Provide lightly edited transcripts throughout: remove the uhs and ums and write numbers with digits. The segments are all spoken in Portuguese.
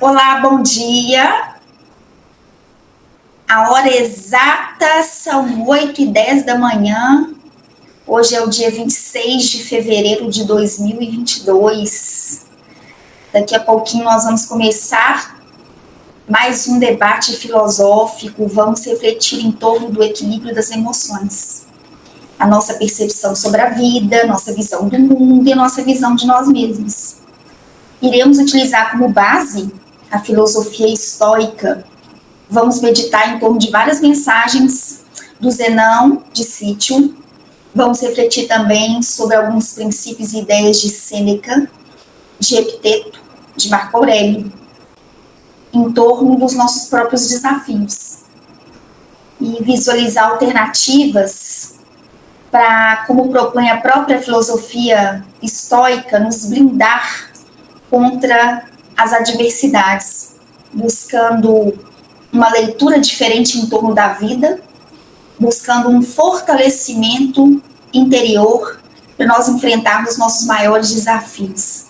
Olá, bom dia. A hora exata são 8h10 da manhã. Hoje é o dia 26 de fevereiro de 2022. Daqui a pouquinho nós vamos começar mais um debate filosófico. Vamos refletir em torno do equilíbrio das emoções. A nossa percepção sobre a vida, nossa visão do mundo e a nossa visão de nós mesmos. Iremos utilizar como base a filosofia estoica. Vamos meditar em torno de várias mensagens do Zenão de Cítio. Vamos refletir também sobre alguns princípios e ideias de Sêneca, de Epiteto, de Marco Aurélio, em torno dos nossos próprios desafios. E visualizar alternativas para, como propõe a própria filosofia estoica, nos blindar contra as adversidades, buscando uma leitura diferente em torno da vida, buscando um fortalecimento interior para nós enfrentarmos nossos maiores desafios.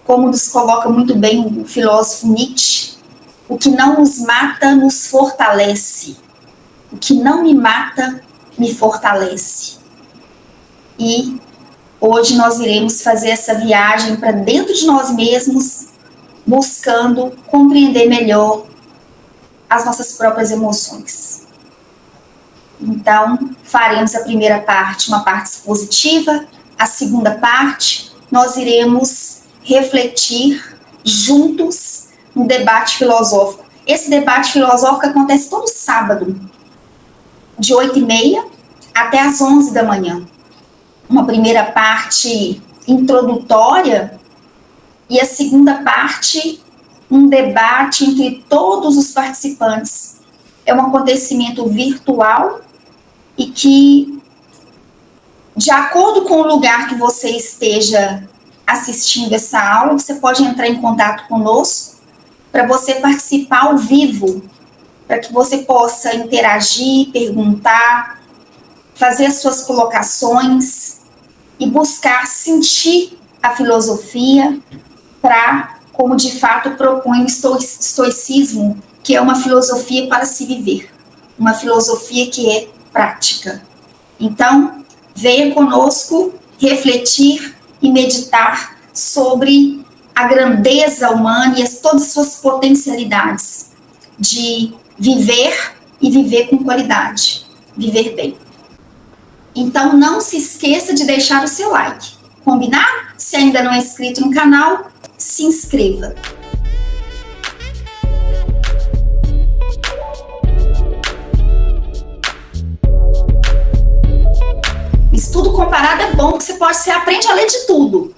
Como nos coloca muito bem o filósofo Nietzsche, o que não nos mata nos fortalece, o que não me mata me fortalece. E hoje nós iremos fazer essa viagem para dentro de nós mesmos, buscando compreender melhor as nossas próprias emoções. Então, faremos a primeira parte, uma parte expositiva. A segunda parte, nós iremos refletir juntos no debate filosófico. Esse debate filosófico acontece todo sábado, de 8h30 até as 11 da manhã. Uma primeira parte introdutória e a segunda parte, um debate entre todos os participantes. É um acontecimento virtual e que, de acordo com o lugar que você esteja assistindo essa aula, você pode entrar em contato conosco para você participar ao vivo, para que você possa interagir, perguntar, fazer as suas colocações e buscar sentir a filosofia para, como de fato propõe o estoicismo, que é uma filosofia para se viver, uma filosofia que é prática. Então, venha conosco refletir e meditar sobre a grandeza humana e todas as suas potencialidades de viver e viver com qualidade, viver bem. Então, não se esqueça de deixar o seu like. Combinado? Se ainda não é inscrito no canal, se inscreva. Estudo comparado é bom, porque você aprende a ler de tudo.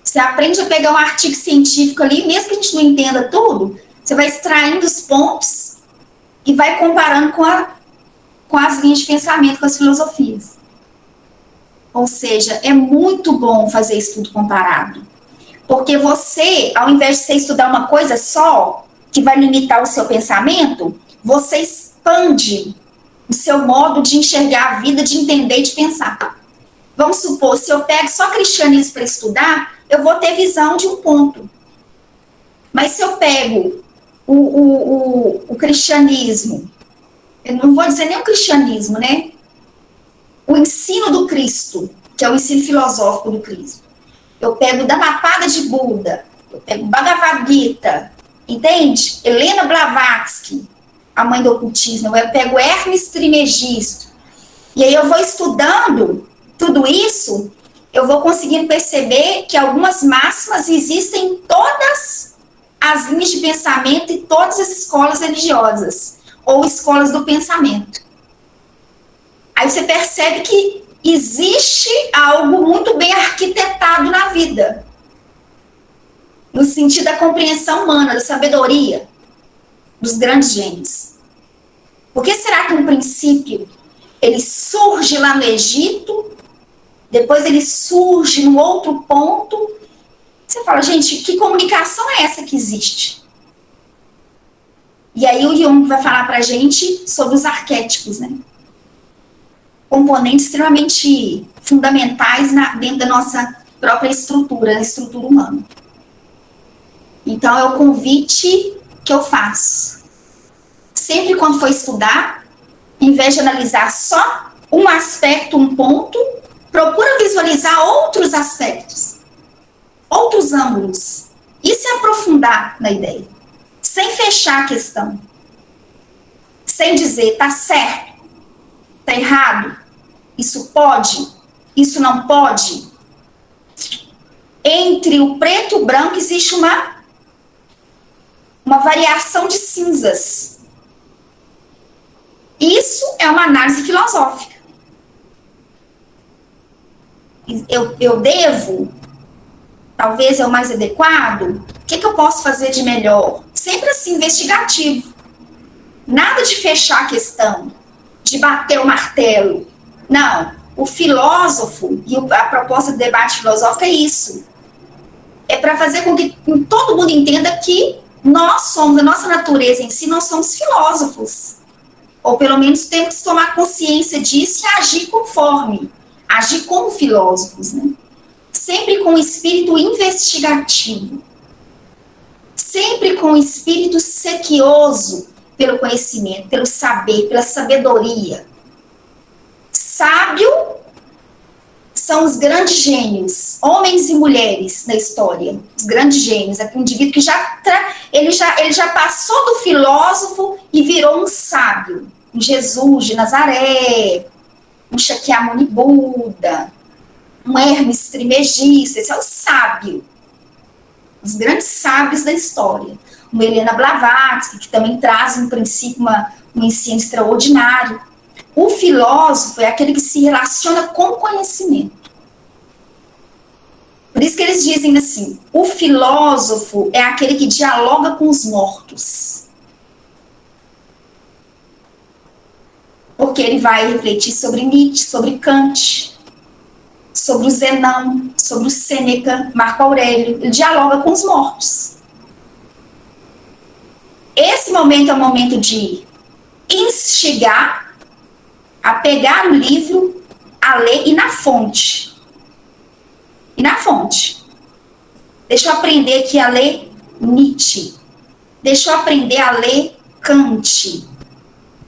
Você aprende a pegar um artigo científico ali, mesmo que a gente não entenda tudo, você vai extraindo os pontos e vai comparando com as linhas de pensamento, com as filosofias. Ou seja, é muito bom fazer estudo comparado. Porque você, ao invés de você estudar uma coisa só, que vai limitar o seu pensamento, você expande o seu modo de enxergar a vida, de entender e de pensar. Vamos supor, se eu pego só cristianismo para estudar, eu vou ter visão de um ponto. Mas se eu pego o cristianismo, eu não vou dizer nem o cristianismo, né? O ensino do Cristo, que é o ensino filosófico do Cristo. Eu pego Dhammapada de Buda, eu pego Bhagavad Gita, entende? Helena Blavatsky, a mãe do ocultismo, eu pego Hermes Trismegisto, e aí eu vou estudando tudo isso, eu vou conseguindo perceber que algumas máximas existem em todas as linhas de pensamento e todas as escolas religiosas, ou escolas do pensamento. Aí você percebe que existe algo muito bem arquitetado na vida, no sentido da compreensão humana, da sabedoria dos grandes gênios. Por que será que um princípio ele surge lá no Egito, depois ele surge num outro ponto? Você fala, gente, que comunicação é essa que existe? E aí o Jung vai falar pra gente sobre os arquétipos, né? Componentes extremamente fundamentais dentro da nossa própria estrutura, a estrutura humana. Então, é o convite que eu faço. Sempre quando for estudar, em vez de analisar só um aspecto, um ponto, procura visualizar outros aspectos, outros ângulos, e se aprofundar na ideia, sem fechar a questão, sem dizer, tá certo, tá errado, isso pode, isso não pode. Entre o preto e o branco existe uma variação de cinzas. Isso é uma análise filosófica. Eu devo, talvez é o mais adequado, o que eu posso fazer de melhor? Sempre assim, investigativo. Nada de fechar a questão, de bater o martelo. Não, o filósofo, e a proposta do debate filosófico é isso. É para fazer com que todo mundo entenda que nós somos, a nossa natureza em si, nós somos filósofos. Ou pelo menos temos que tomar consciência disso e agir conforme. Agir como filósofos, né? Sempre com o espírito investigativo. Sempre com o espírito sequioso pelo conhecimento, pelo saber, pela sabedoria. Sábio são os grandes gênios, homens e mulheres da história. Os grandes gênios, é um indivíduo que ele já passou do filósofo e virou um sábio. Um Jesus de Nazaré, um Shakyamuni Buda, um Hermes Trismegisto, esse é o sábio. Os grandes sábios da história. Uma Helena Blavatsky, que também traz um princípio, um ensino extraordinário. O filósofo é aquele que se relaciona com o conhecimento. Por isso que eles dizem assim, o filósofo é aquele que dialoga com os mortos. Porque ele vai refletir sobre Nietzsche, sobre Kant, sobre o Zenão, sobre o Sêneca, Marco Aurélio. Ele dialoga com os mortos. Esse momento é o momento de instigar a pegar o livro, a ler e na fonte. E na fonte. Deixa eu aprender aqui a ler Nietzsche. Deixa eu aprender a ler Kant.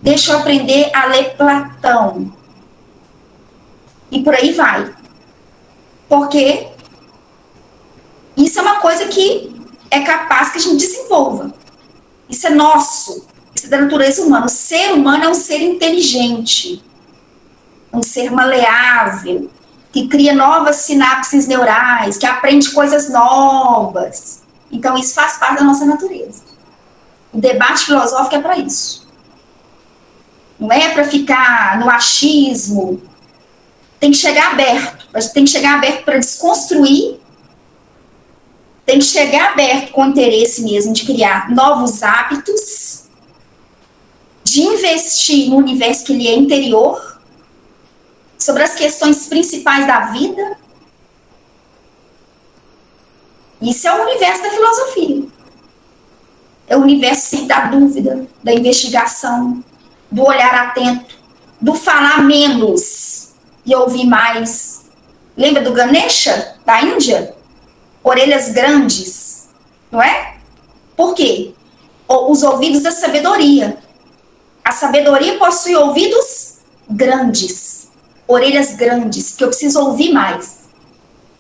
Deixa eu aprender a ler Platão. E por aí vai. Porque isso é uma coisa que é capaz que a gente desenvolva. Isso é nosso. Isso é da natureza humana. O ser humano é um ser inteligente. Um ser maleável. Que cria novas sinapses neurais. Que aprende coisas novas. Então isso faz parte da nossa natureza. O debate filosófico é para isso. Não é para ficar no achismo. Tem que chegar aberto. A gente tem que chegar aberto para desconstruir. Tem que chegar aberto com o interesse mesmo de criar novos hábitos, de investir no universo que ele é interior, sobre as questões principais da vida. Isso é o universo da filosofia. É o universo sim, da dúvida, da investigação, do olhar atento, do falar menos e ouvir mais. Lembra do Ganesha, da Índia? Orelhas grandes, não é? Por quê? Os ouvidos da sabedoria. A sabedoria possui ouvidos grandes, orelhas grandes, que eu preciso ouvir mais.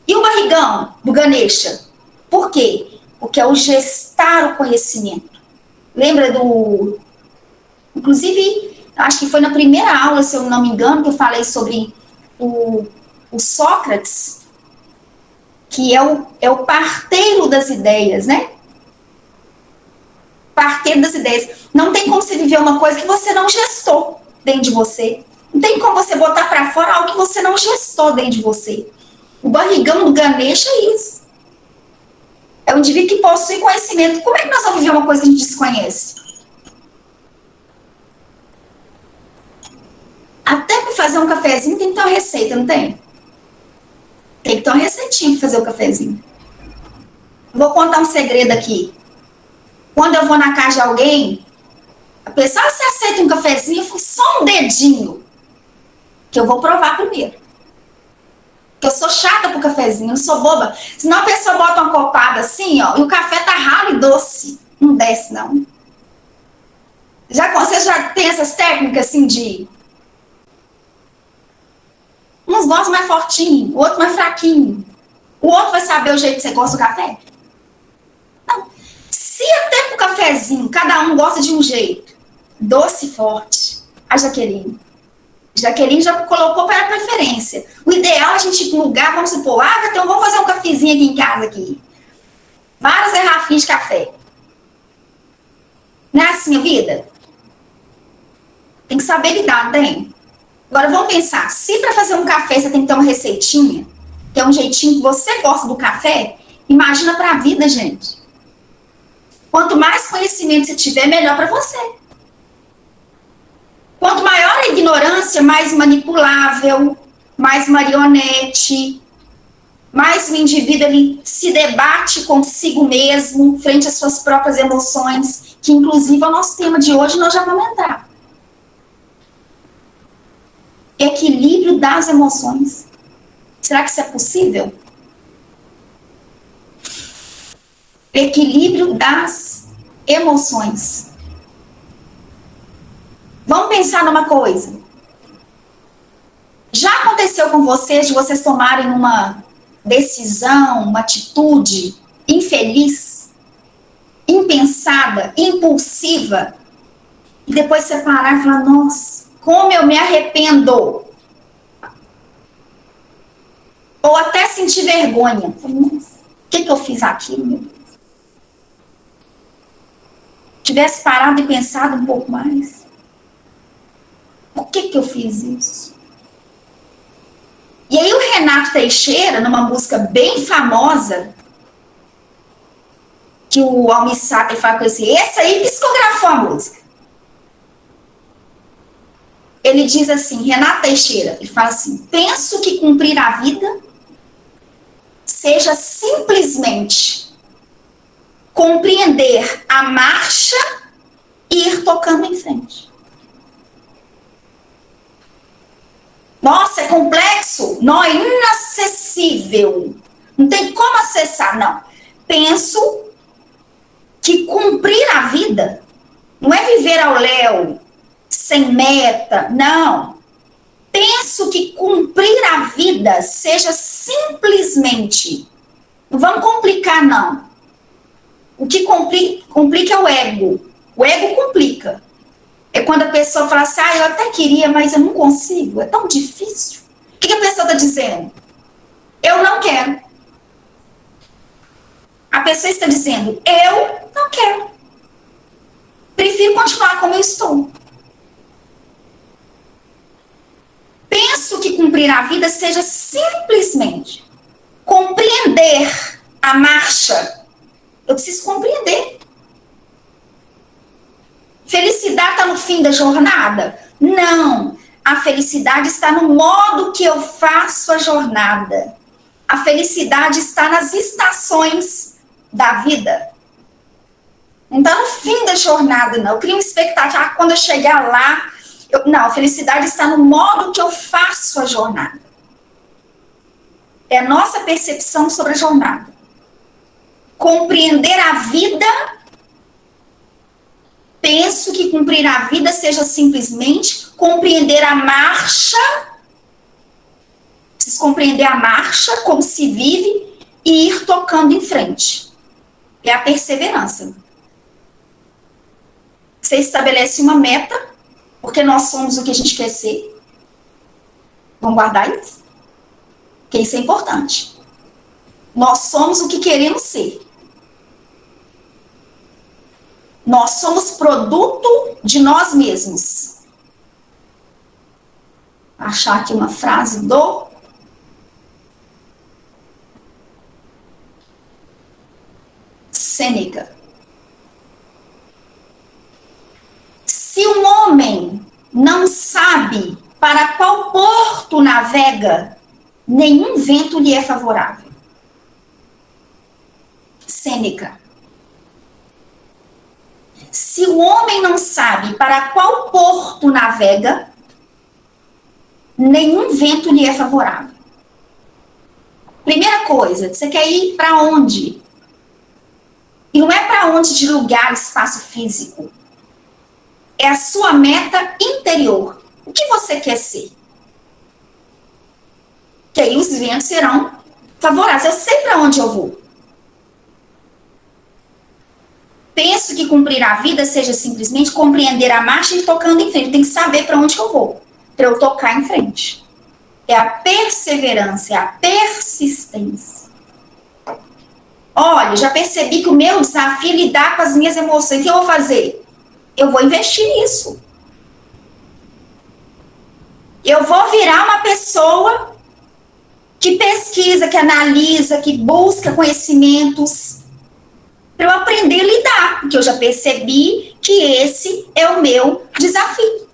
E o barrigão do Ganesha? Por quê? Porque é o gestar o conhecimento. Lembra do... Inclusive, acho que foi na primeira aula, se eu não me engano, que eu falei sobre o Sócrates, que é o parteiro das ideias, né? Parteiro das ideias. Não tem como você viver uma coisa que você não gestou dentro de você. Não tem como você botar para fora algo que você não gestou dentro de você. O barrigão do Ganesha é isso. É um indivíduo que possui conhecimento. Como é que nós vamos viver uma coisa que a gente desconhece? Até para fazer um cafezinho tem que ter uma receita, não tem? Tem que ter uma receitinha para fazer o cafezinho. Vou contar um segredo aqui. Quando eu vou na casa de alguém, a pessoa, você aceita um cafezinho? Eu falo, só um dedinho. Que eu vou provar primeiro. Porque eu sou chata pro cafezinho, não sou boba. Senão a pessoa bota uma copada assim, ó, e o café tá ralo e doce. Não desce, não. Você já tem essas técnicas assim de... Uns gostam mais fortinho, o outro mais fraquinho. O outro vai saber o jeito que você gosta do café? Não. Se até pro cafezinho, cada um gosta de um jeito. Doce e forte. A Jaqueline. Jaqueline já colocou para a preferência. O ideal é a gente ir para um lugar, vamos supor, então vamos fazer um cafezinho aqui em casa aqui. Várias garrafinhas de café. Não é assim a vida? Tem que saber lidar, não tem? Agora vamos pensar, se para fazer um café você tem que ter uma receitinha, que é um jeitinho que você gosta do café, imagina para a vida, gente. Quanto mais conhecimento você tiver, melhor para você. Quanto maior a ignorância, mais manipulável, mais marionete, mais o indivíduo ele se debate consigo mesmo, frente às suas próprias emoções, que inclusive é o nosso tema de hoje, nós já vamos entrar. Equilíbrio das emoções. Será que isso é possível? Equilíbrio das emoções. Vamos pensar numa coisa. Já aconteceu com vocês de vocês tomarem uma decisão, uma atitude infeliz, impensada, impulsiva, e depois você parar e falar, nossa, como eu me arrependo. Ou até sentir vergonha. Nossa, o que eu fiz aqui, meu Deus? Tivesse parado e pensado um pouco mais. Por que eu fiz isso? E aí o Renato Teixeira, numa música bem famosa, que o Almir Sater fala com esse aí psicografou a música. Ele diz assim, Renato Teixeira, ele fala assim, penso que cumprir a vida seja simplesmente compreender a marcha e ir tocando em frente. Nossa, é complexo? Não, é inacessível. Não tem como acessar, não. Penso que cumprir a vida não é viver ao léu, sem meta, não. Penso que cumprir a vida seja simplesmente, não vamos complicar, não. O que complica é o ego. O ego complica. É quando a pessoa fala assim, eu até queria, mas eu não consigo, é tão difícil. O que a pessoa está dizendo? Eu não quero. A pessoa está dizendo, eu não quero. Prefiro continuar como eu estou. Penso que cumprir a vida seja simplesmente compreender a marcha. Eu preciso compreender. Felicidade está no fim da jornada? Não. A felicidade está no modo que eu faço a jornada. A felicidade está nas estações da vida. Não está no fim da jornada, não. Eu crio uma expectativa. Quando eu chegar lá... Não, a felicidade está no modo que eu faço a jornada. É a nossa percepção sobre a jornada. Compreender a vida... Penso que cumprir a vida seja simplesmente compreender a marcha, preciso compreender a marcha, como se vive, e ir tocando em frente. É a perseverança. Você estabelece uma meta, porque nós somos o que a gente quer ser. Vamos guardar isso? Porque isso é importante. Nós somos o que queremos ser. Nós somos produto de nós mesmos. Vou achar aqui uma frase do Sêneca. Se um homem não sabe para qual porto navega, nenhum vento lhe é favorável. Sêneca. Se o homem não sabe para qual porto navega, nenhum vento lhe é favorável. Primeira coisa, você quer ir para onde? E não é para onde de lugar, espaço físico. É a sua meta interior. O que você quer ser? Que aí os ventos serão favoráveis. Eu sei para onde eu vou. Penso que cumprir a vida seja simplesmente compreender a marcha e ir tocando em frente. Tem que saber para onde eu vou, para eu tocar em frente. É a perseverança, é a persistência. Olha, já percebi que o meu desafio é lidar com as minhas emoções. O que eu vou fazer? Eu vou investir nisso. Eu vou virar uma pessoa que pesquisa, que analisa, que busca conhecimentos para eu aprender a lidar, porque eu já percebi que esse é o meu desafio.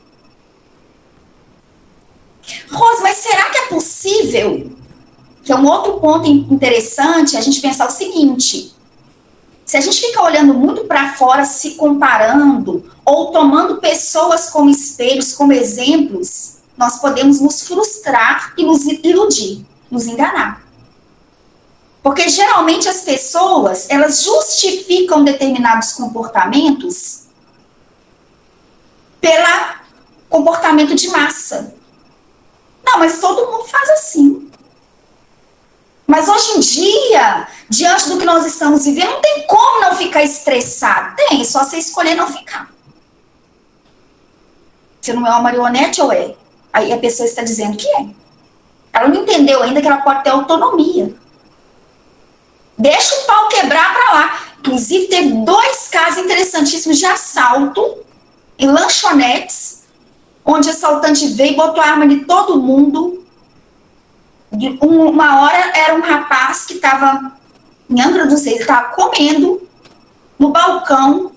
Rose, mas será que é possível? Que é um outro ponto interessante a gente pensar o seguinte: se a gente fica olhando muito para fora, se comparando, ou tomando pessoas como espelhos, como exemplos, nós podemos nos frustrar e nos iludir, nos enganar. Porque geralmente as pessoas, elas justificam determinados comportamentos pelo comportamento de massa. Não, mas todo mundo faz assim. Mas hoje em dia, diante do que nós estamos vivendo, não tem como não ficar estressado. Tem, é só você escolher não ficar. Você não é uma marionete ou é? Aí a pessoa está dizendo que é. Ela não entendeu ainda que ela pode ter autonomia. Deixa o pau quebrar para lá. Inclusive, teve 2 casos interessantíssimos de assalto em lanchonetes, onde o assaltante veio e botou a arma de todo mundo. Uma hora era um rapaz que estava em Angra dos Reis, ele estava comendo no balcão.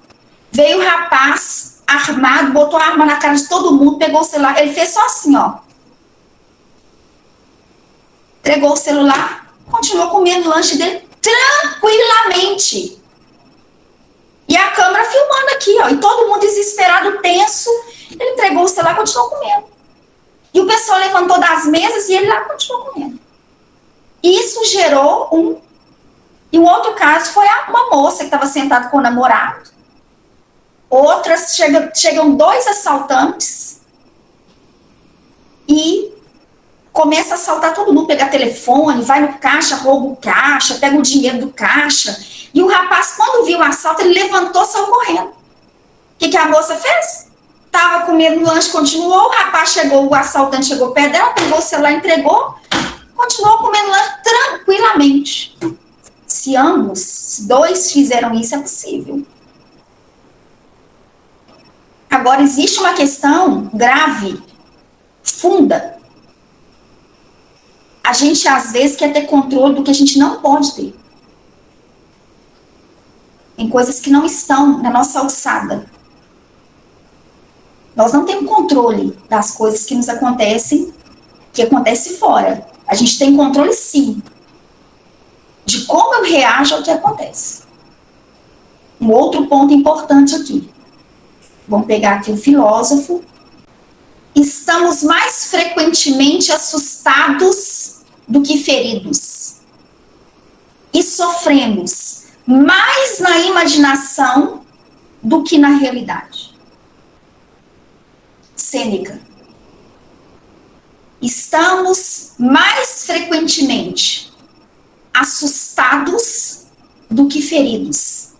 Veio o rapaz armado, botou a arma na cara de todo mundo, pegou o celular. Ele fez só assim, ó. Entregou o celular, continuou comendo o lanche dele tranquilamente. E a câmera filmando aqui, ó. E todo mundo desesperado, tenso. Ele entregou o celular e continuou comendo. E o pessoal levantou das mesas e ele lá continuou comendo. Isso gerou um... E um outro caso foi uma moça que estava sentada com o namorado. Outras, chegam 2 assaltantes e começa a assaltar todo mundo, pegar telefone, vai no caixa, rouba o caixa, pega o dinheiro do caixa. E o rapaz, quando viu o assalto, ele levantou e saiu correndo. O que a moça fez? Estava comendo o lanche, continuou, o rapaz chegou, o assaltante chegou perto dela, pegou o celular, entregou, continuou comendo lanche tranquilamente. Se ambos, 2 fizeram isso, é possível. Agora, existe uma questão grave, funda. A gente, às vezes, quer ter controle do que a gente não pode ter. Tem coisas que não estão na nossa alçada. Nós não temos controle das coisas que nos acontecem, que acontecem fora. A gente tem controle, sim, de como eu reajo ao que acontece. Um outro ponto importante aqui. Vamos pegar aqui o filósofo. Estamos mais frequentemente assustados do que feridos. E sofremos mais na imaginação do que na realidade. Sêneca. Estamos mais frequentemente assustados do que feridos.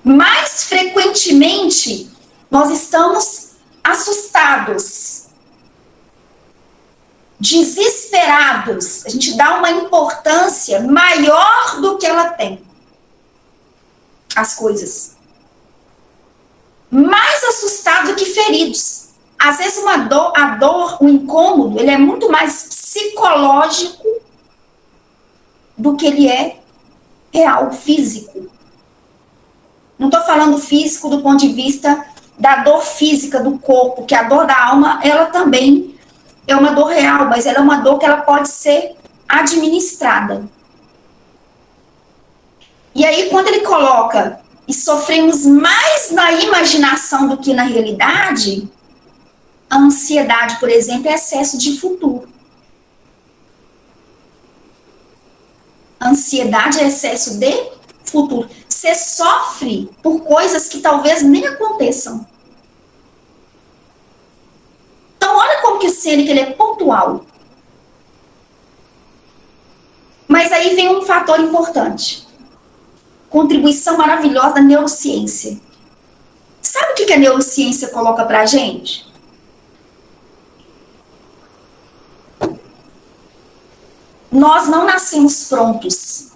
Mais frequentemente, nós estamos assustados, desesperados. A gente dá uma importância maior do que ela tem. As coisas. Mais assustados do que feridos. Às vezes a dor, o incômodo, ele é muito mais psicológico do que ele é real, físico. Não estou falando físico do ponto de vista da dor física do corpo, que a dor da alma, ela também é uma dor real, mas ela é uma dor que ela pode ser administrada. E aí, quando ele coloca, e sofremos mais na imaginação do que na realidade, a ansiedade, por exemplo, é excesso de futuro. ansiedade é excesso de futuro. Você sofre por coisas que talvez nem aconteçam. Então, olha como que o Sêneca ele é pontual. Mas aí vem um fator importante. Contribuição maravilhosa da neurociência. Sabe o que a neurociência coloca pra gente? Nós não nascemos prontos.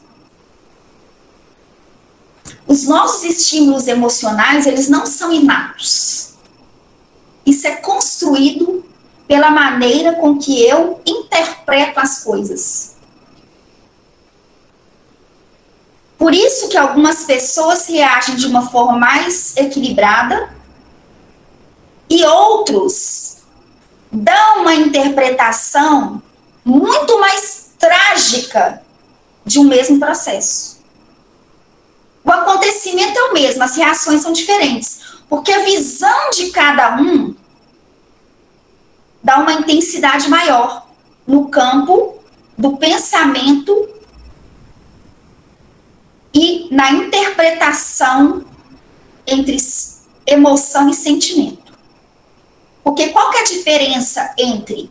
Os nossos estímulos emocionais, eles não são inatos. Isso é construído pela maneira com que eu interpreto as coisas. Por isso que algumas pessoas reagem de uma forma mais equilibrada e outros dão uma interpretação muito mais trágica de um mesmo processo. O acontecimento é o mesmo, as reações são diferentes, porque a visão de cada um dá uma intensidade maior no campo do pensamento e na interpretação entre emoção e sentimento. Porque qual que é a diferença entre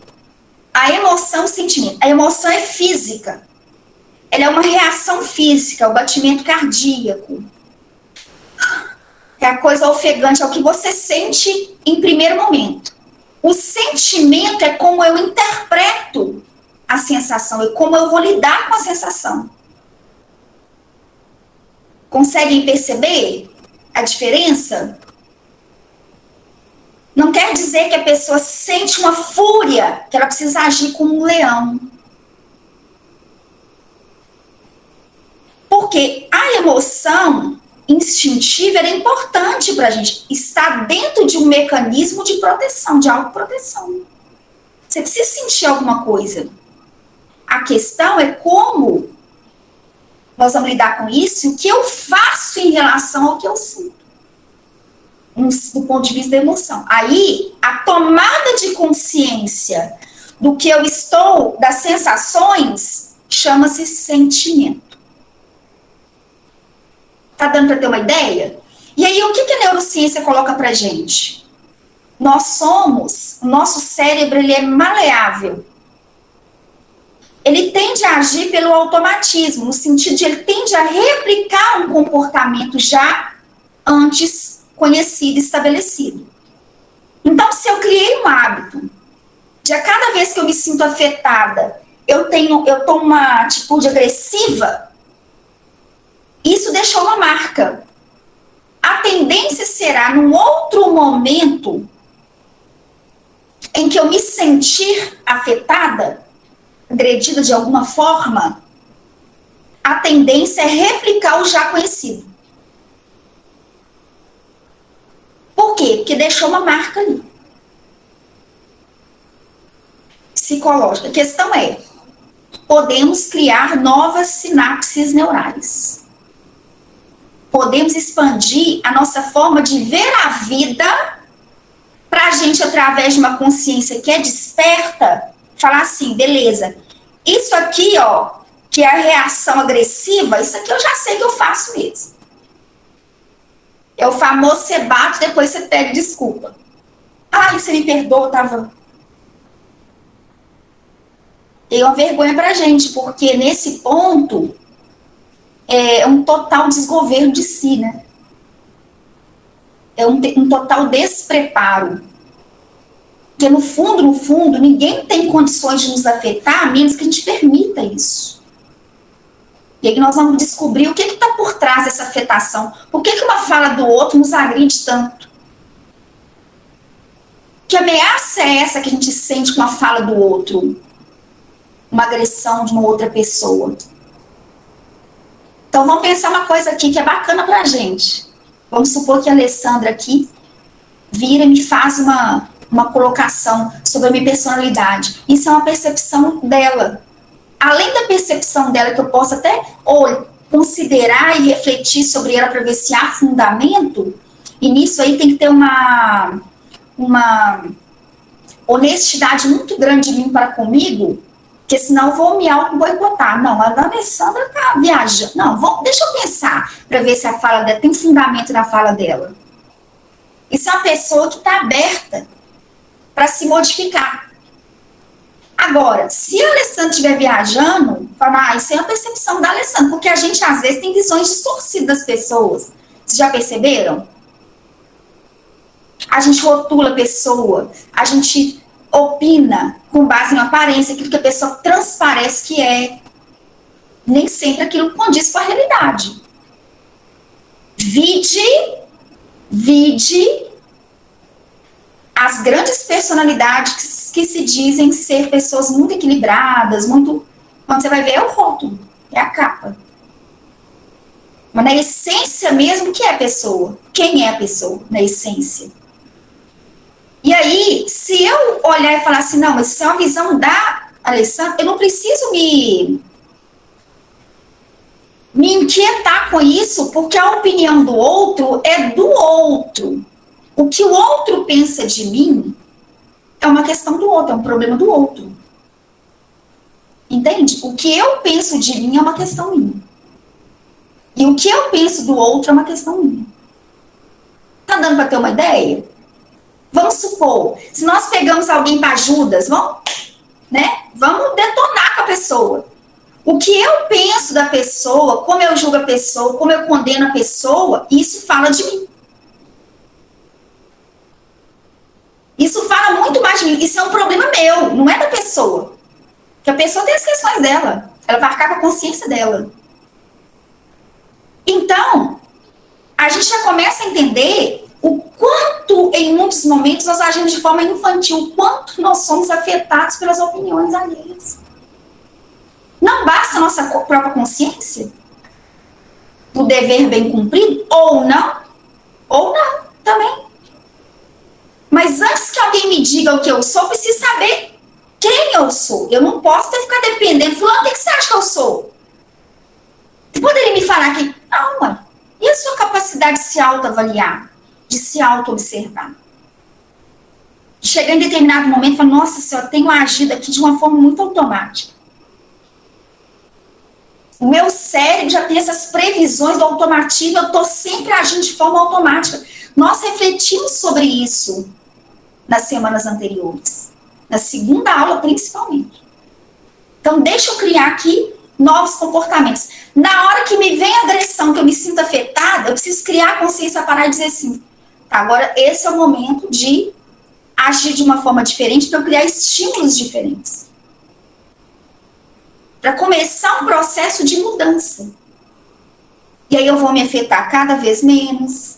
a emoção e o sentimento? A emoção é física. Ela é uma reação física, o batimento cardíaco. É a coisa ofegante, é o que você sente em primeiro momento. O sentimento é como eu interpreto a sensação, é como eu vou lidar com a sensação. Conseguem perceber a diferença? Não quer dizer que a pessoa sente uma fúria, que ela precisa agir como um leão. Porque a emoção instintiva é importante para a gente. Está dentro de um mecanismo de proteção, de autoproteção. Você precisa sentir alguma coisa. A questão é como nós vamos lidar com isso e o que eu faço em relação ao que eu sinto. Do ponto de vista da emoção. Aí, a tomada de consciência do que eu estou, das sensações, chama-se sentimento. Tá dando para ter uma ideia? E aí, o que a neurociência coloca pra gente? O nosso cérebro, ele é maleável. Ele tende a agir pelo automatismo, no sentido de ele tende a replicar um comportamento já antes conhecido e estabelecido. Então, se eu criei um hábito de a cada vez que eu me sinto afetada, eu tomo uma atitude agressiva, isso deixou uma marca. A tendência será, num outro momento, em que eu me sentir afetada, agredida de alguma forma, a tendência é replicar o já conhecido. Por quê? Porque deixou uma marca ali. Psicológica. A questão é, podemos criar novas sinapses neurais. Podemos expandir a nossa forma de ver a vida para a gente, através de uma consciência que é desperta, falar assim, beleza, isso aqui, ó, que é a reação agressiva, isso aqui eu já sei que eu faço mesmo. É o famoso você bate, depois você pede desculpa. Ai, você me perdoa, tava... Tem uma vergonha pra gente, porque nesse ponto é um total desgoverno de si, né? É um total despreparo. Porque no fundo, ninguém tem condições de nos afetar, a menos que a gente permita isso. E aí nós vamos descobrir o que está por trás dessa afetação. Por que uma fala do outro nos agride tanto? Que ameaça é essa que a gente sente com a fala do outro? Uma agressão de uma outra pessoa. Então vamos pensar uma coisa aqui que é bacana pra gente. Vamos supor que a Alessandra aqui vira e me faz uma colocação sobre a minha personalidade. Isso é uma percepção dela. Além da percepção dela, que eu posso até considerar e refletir sobre ela para ver se há fundamento, e nisso aí tem que ter uma honestidade muito grande de mim para comigo, Porque senão eu vou me auto-boicotar. Não, a Alessandra tá viajando. Não, deixa eu pensar para ver se a fala dela tem fundamento na fala dela. Isso é uma pessoa que está aberta para se modificar. Agora, se a Alessandra estiver viajando, fala, isso é a percepção da Alessandra, porque a gente às vezes tem visões distorcidas das pessoas. Vocês já perceberam? A gente rotula a pessoa, a gente opina com base em aparência, aquilo que a pessoa transparece que é. Nem sempre aquilo condiz com a realidade. Vide as grandes personalidades que se dizem ser pessoas muito equilibradas, muito... Quando você vai ver, é o rótulo, é a capa. Mas na essência mesmo, o que é a pessoa? Quem é a pessoa, na essência? E aí, se eu olhar e falar assim, não, mas isso é uma visão da Alessandra, eu não preciso me inquietar com isso, porque a opinião do outro é do outro. O que o outro pensa de mim é uma questão do outro, é um problema do outro. Entende? O que eu penso de mim é uma questão minha. E o que eu penso do outro é uma questão minha. Tá dando para ter uma ideia? Vamos supor, se nós pegamos alguém para Judas, vamos detonar com a pessoa. O que eu penso da pessoa, como eu julgo a pessoa, como eu condeno a pessoa, isso fala de mim. Isso fala muito mais de mim. Isso é um problema meu, não é da pessoa. Porque a pessoa tem as questões dela. Ela vai arcar com a consciência dela. Então, a gente já começa a entender o quanto, em muitos momentos, nós agimos de forma infantil, o quanto nós somos afetados pelas opiniões alheias. Não basta a nossa própria consciência do dever bem cumprido, ou não também. Mas antes que alguém me diga o que eu sou, eu preciso saber quem eu sou. Eu não posso ficar dependendo. Fulano, o que você acha que eu sou? Você poderia me falar que... Não, mãe. E a sua capacidade de se autoavaliar? De se auto-observar? De chegar em determinado momento e falar, nossa senhora, eu tenho agido aqui de uma forma muito automática. O meu cérebro já tem essas previsões do automatismo, eu estou sempre agindo de forma automática. Nós refletimos sobre isso nas semanas anteriores. Na segunda aula, principalmente. Então, deixa eu criar aqui novos comportamentos. Na hora que me vem a agressão, que eu me sinto afetada, eu preciso criar a consciência, parar e dizer assim, tá, agora esse é o momento de agir de uma forma diferente, para eu criar estímulos diferentes. Para começar um processo de mudança. E aí eu vou me afetar cada vez menos,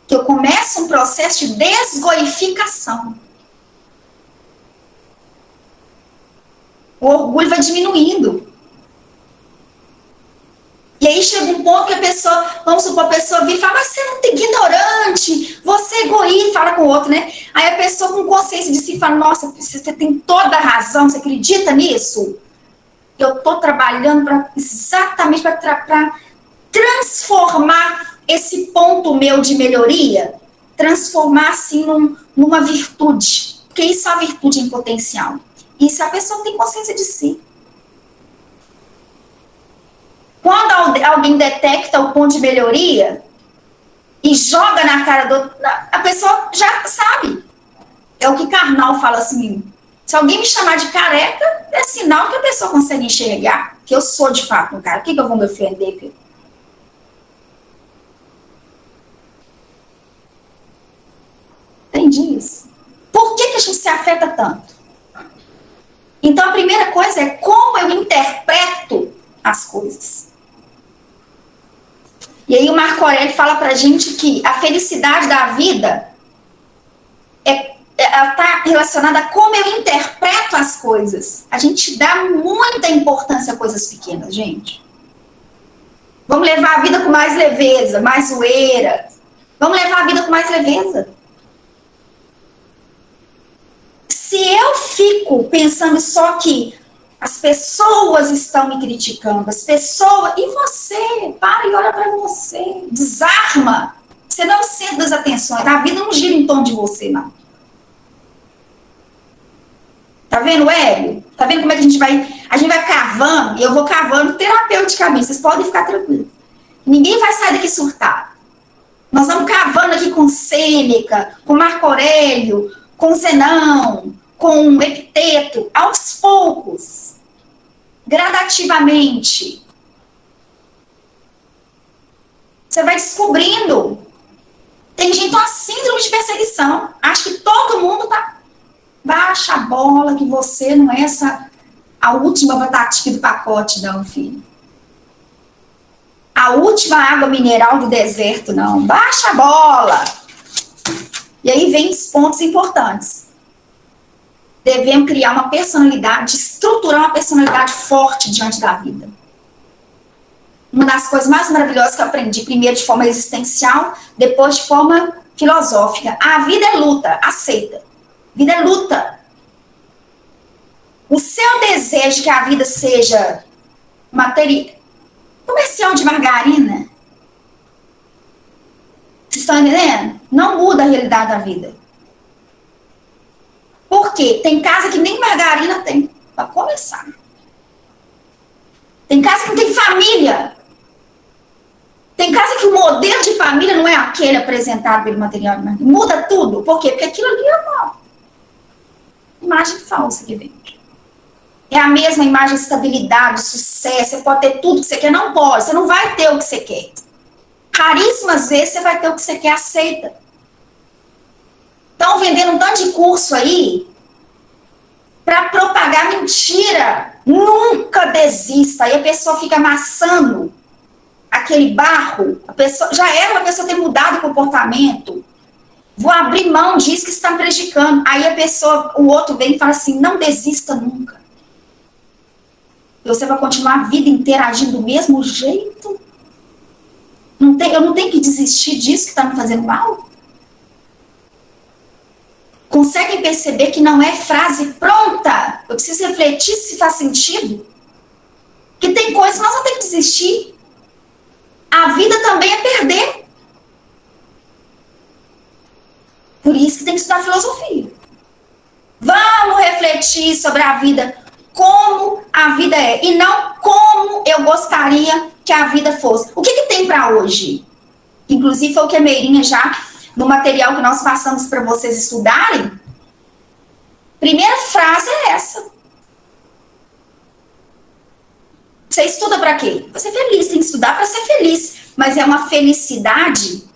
que eu começo um processo de desgoificação. O orgulho vai diminuindo. E aí chega um ponto que a pessoa, vamos supor, a pessoa vira e fala, mas você é muito ignorante, você é egoísta, fala com o outro, né? Aí a pessoa com consciência de si fala, nossa, você tem toda a razão, você acredita nisso? Eu estou trabalhando exatamente para transformar esse ponto meu de melhoria, transformar assim numa virtude, porque isso é uma virtude em potencial. Isso a pessoa tem consciência de si. Quando alguém detecta o ponto de melhoria e joga na cara do outro, a pessoa já sabe. É o que Karnal fala assim, se alguém me chamar de careca, é sinal que a pessoa consegue enxergar que eu sou de fato um cara. O que eu vou me ofender? Entendi isso. Por que a gente se afeta tanto? Então, a primeira coisa é como eu interpreto as coisas. E aí o Marco Aurélio fala pra gente que a felicidade da vida ela está relacionada a como eu interpreto as coisas. A gente dá muita importância a coisas pequenas, gente. Vamos levar a vida com mais leveza, mais zoeira. Vamos levar a vida com mais leveza. Se eu fico pensando só que as pessoas estão me criticando, as pessoas... E você? Para e olha para você. Desarma. Você não é o centro das atenções. A vida não gira em torno de você, não. Tá vendo, Hélio? Tá vendo como é que a gente vai cavando, e eu vou cavando terapeuticamente, vocês podem ficar tranquilos. Ninguém vai sair daqui surtado. Nós vamos cavando aqui com Sêneca, com Marco Aurélio, com Zenão, com Epiteto, aos poucos, gradativamente. Você vai descobrindo. Tem gente com a síndrome de perseguição. Acha que todo mundo tá... Baixa a bola, que você não é a última batatinha do pacote, não, filho. A última água mineral do deserto, não. Baixa a bola. E aí vem os pontos importantes. Devemos criar uma personalidade, estruturar uma personalidade forte diante da vida. Uma das coisas mais maravilhosas que eu aprendi, primeiro de forma existencial, depois de forma filosófica. A vida é luta, aceita. Vida é luta. O seu desejo que a vida seja comercial de margarina, vocês estão entendendo? Não muda a realidade da vida. Por quê? Tem casa que nem margarina tem, para começar. Tem casa que não tem família. Tem casa que o modelo de família não é aquele apresentado pelo material de margarina. Muda tudo. Por quê? Porque aquilo ali é uma imagem falsa que vem. É a mesma imagem de estabilidade, de sucesso. Você pode ter tudo que você quer. Não pode. Você não vai ter o que você quer. Raríssimas vezes você vai ter o que você quer. Aceita. Estão vendendo um tanto de curso aí para propagar mentira. Nunca desista. Aí a pessoa fica amassando aquele barro. A pessoa, já era uma pessoa ter mudado o comportamento. Vou abrir mão disso que está me prejudicando. Aí a pessoa, o outro vem e fala assim, não desista nunca. E você vai continuar a vida inteira agindo do mesmo jeito? Eu não tenho que desistir disso que está me fazendo mal? Conseguem perceber que não é frase pronta? Eu preciso refletir se faz sentido. Que tem coisas que nós não temos que desistir. A vida também é perder. Por isso que tem que estudar filosofia. Vamos refletir sobre a vida, como a vida é, e não como eu gostaria que a vida fosse. O que tem para hoje? Inclusive foi o que a Meirinha já, no material que nós passamos para vocês estudarem, primeira frase é essa. Você estuda para quê? Para ser feliz, tem que estudar para ser feliz. Mas é uma felicidade,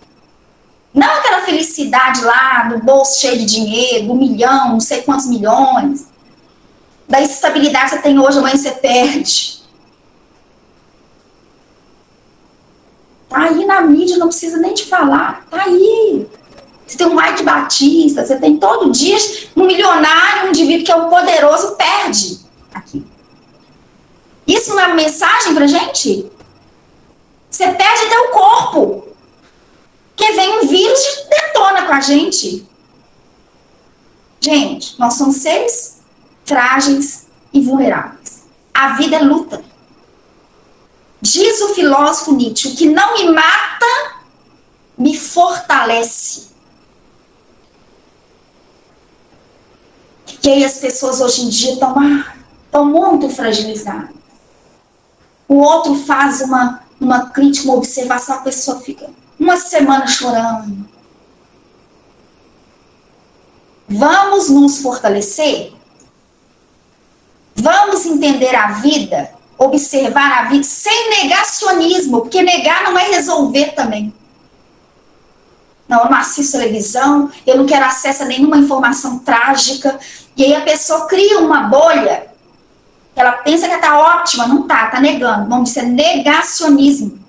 não aquela felicidade lá do bolso cheio de dinheiro, do milhão, não sei quantos milhões, da estabilidade que você tem hoje, amanhã você perde. Tá aí na mídia, não precisa nem te falar, tá aí. Você tem um Mike Batista, você tem todo dia um milionário, um indivíduo que é o poderoso, perde aqui. Isso não é uma mensagem pra gente? Você perde até o corpo. Porque vem um vírus e detona com a gente. Gente, nós somos seres frágeis e vulneráveis. A vida é luta. Diz o filósofo Nietzsche, o que não me mata, me fortalece. E aí as pessoas hoje em dia estão muito fragilizadas. O outro faz uma crítica, uma observação, a pessoa fica uma semana chorando. Vamos nos fortalecer? Vamos entender a vida, observar a vida sem negacionismo, porque negar não é resolver também. Não, eu não assisto televisão, eu não quero acesso a nenhuma informação trágica, e aí a pessoa cria uma bolha, ela pensa que está ótima, não está negando. Vamos dizer, negacionismo.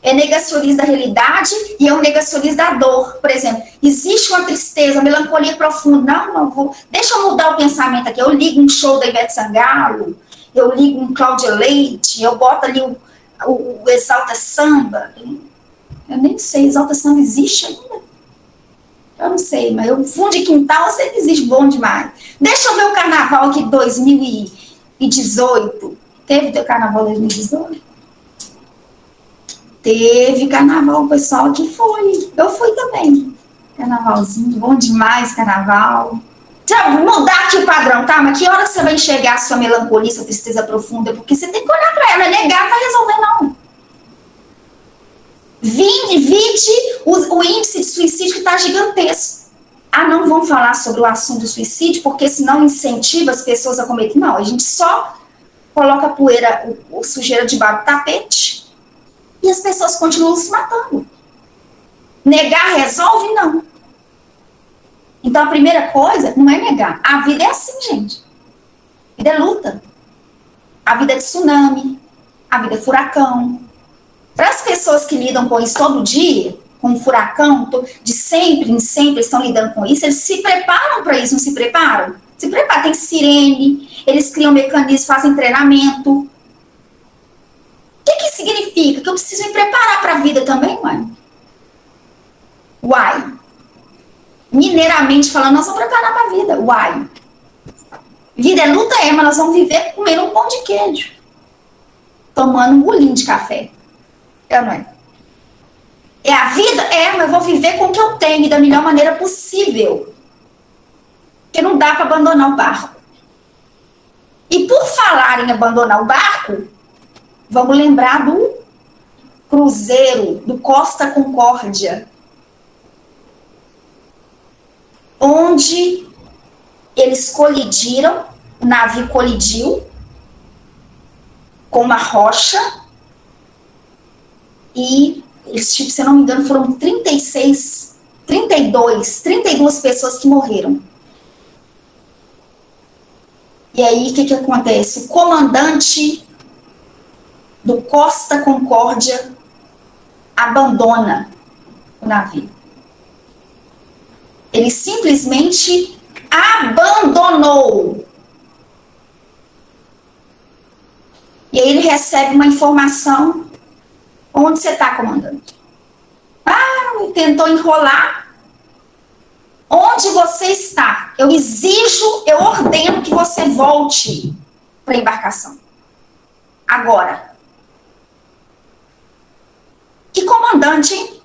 É negacionismo da realidade e é um negacionismo da dor. Por exemplo, existe uma tristeza, uma melancolia profunda. Não vou. Deixa eu mudar o pensamento aqui. Eu ligo um show da Ivete Sangalo, eu ligo um Cláudia Leite, eu boto ali o Exalta Samba. Eu nem sei, Exalta Samba existe ainda? Eu não sei, mas o fundo de quintal eu sei que existe, bom demais. Deixa eu ver o carnaval aqui de 2018. Teve teu carnaval de 2018? Teve carnaval, o pessoal que foi. Eu fui também. Carnavalzinho, bom demais carnaval. Mudar aqui o padrão, tá? Mas que hora você vai enxergar a sua melancolia, sua tristeza profunda? Porque você tem que olhar para ela, negar não vai resolver, não. Vide o índice de suicídio que está gigantesco. Não vamos falar sobre o assunto do suicídio, porque senão incentiva as pessoas a cometer. Não, a gente só coloca poeira, sujeira debaixo do tapete e as pessoas continuam se matando. Negar resolve? Não. Então, a primeira coisa não é negar. A vida é assim, gente. A vida é luta. A vida é tsunami. A vida é furacão. Para as pessoas que lidam com isso todo dia, com o furacão, de sempre em sempre estão lidando com isso, eles se preparam para isso, não se preparam? Se preparam, tem sirene, eles criam mecanismos, fazem treinamento. O que significa? Que eu preciso me preparar para a vida também, mãe? Uai. Mineiramente falando, nós vamos preparar para a vida. Uai. Vida é luta, mas nós vamos viver comendo um pão de queijo. Tomando um bolinho de café. Não é? É a vida? Mas eu vou viver com o que eu tenho e da melhor maneira possível. Porque não dá para abandonar o barco. E por falar em abandonar o barco, vamos lembrar do cruzeiro, do Costa Concórdia, onde eles colidiram, o navio colidiu com uma rocha e, se eu não me engano, foram 32 pessoas que morreram. E aí, o que acontece? O comandante do Costa Concórdia abandona o navio. Ele simplesmente abandonou. E aí ele recebe uma informação. Onde você está, comandante? Tentou enrolar. Onde você está? Eu ordeno que você volte para a embarcação. Agora. Que comandante, hein?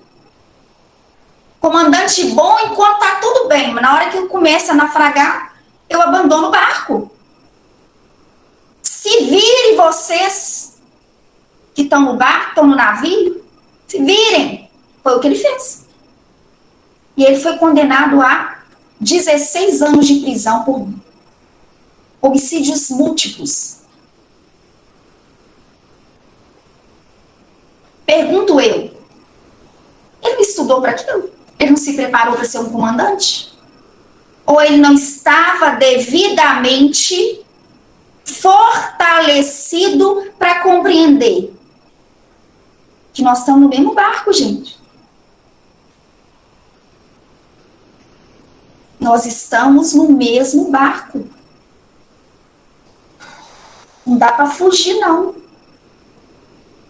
Comandante bom enquanto tá tudo bem, mas na hora que começa a naufragar, eu abandono o barco. Se virem vocês que estão no barco, estão no navio, se virem. Foi o que ele fez. E ele foi condenado a 16 anos de prisão por homicídios múltiplos. Pergunto eu, ele não estudou para aquilo? Ele não se preparou para ser um comandante? Ou ele não estava devidamente fortalecido para compreender que nós estamos no mesmo barco, gente? Nós estamos no mesmo barco. Não dá para fugir, não.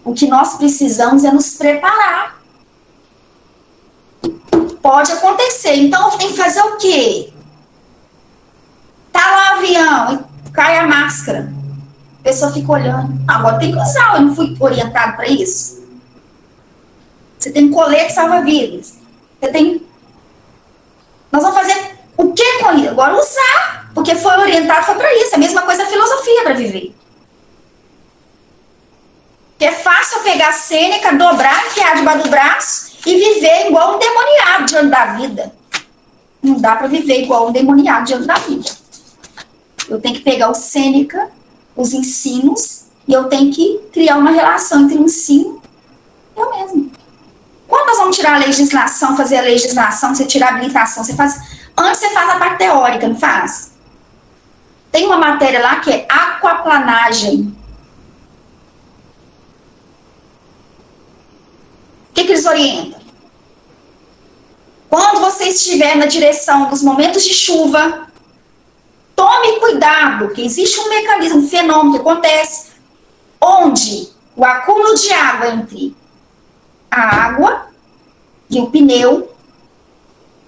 O que nós precisamos é nos preparar. Pode acontecer. Então, tem que fazer o quê? Tá lá o avião, cai a máscara. A pessoa fica olhando. Agora tem que usar, eu não fui orientado para isso. Você tem um colete salva-vidas. Nós vamos fazer o que com isso? Agora usar. Porque foi orientado, foi para isso. A mesma coisa a filosofia para viver. Que é fácil eu pegar a Sêneca, dobrar, enfiar debaixo do braço e viver igual um demoniado diante da vida. Não dá para viver igual um demoniado diante da vida. Eu tenho que pegar o Sêneca, os ensinos, e eu tenho que criar uma relação entre o ensino e eu mesmo. Quando nós vamos tirar a legislação, fazer a legislação, você tirar a habilitação, você faz. Antes você faz a parte teórica, não faz? Tem uma matéria lá que é aquaplanagem. O que eles orientam? Quando você estiver na direção dos momentos de chuva, tome cuidado, que existe um mecanismo, um fenômeno que acontece, onde o acúmulo de água entre a água e o pneu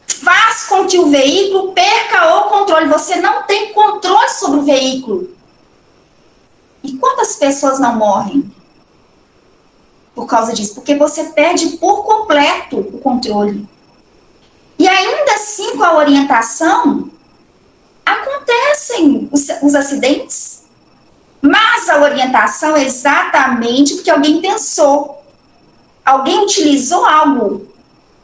faz com que o veículo perca o controle. Você não tem controle sobre o veículo. E quantas pessoas não morrem por causa disso? Porque você perde por completo o controle. E ainda assim, com a orientação, Acontecem os acidentes, mas a orientação é exatamente porque alguém pensou, alguém utilizou algo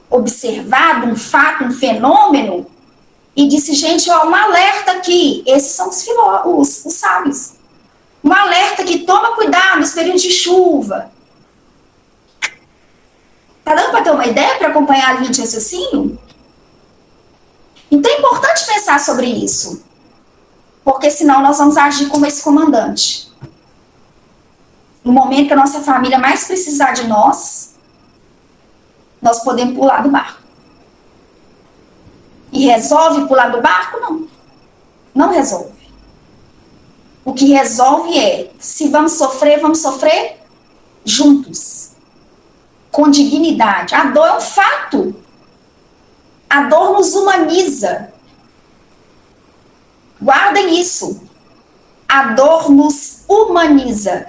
observado, um fato, um fenômeno, e disse, gente, ó, um alerta aqui. Esses são os sábios. Um alerta aqui, toma cuidado nos períodos de chuva. Tá dando para ter uma ideia, para acompanhar a linha de raciocínio? Então é importante pensar sobre isso, porque senão nós vamos agir como esse comandante. No momento que a nossa família mais precisar de nós podemos pular do barco. E resolve pular do barco? Não. Não resolve. O que resolve é, se vamos sofrer juntos. Com dignidade. A dor é um fato. A dor nos humaniza. Guardem isso. A dor nos humaniza.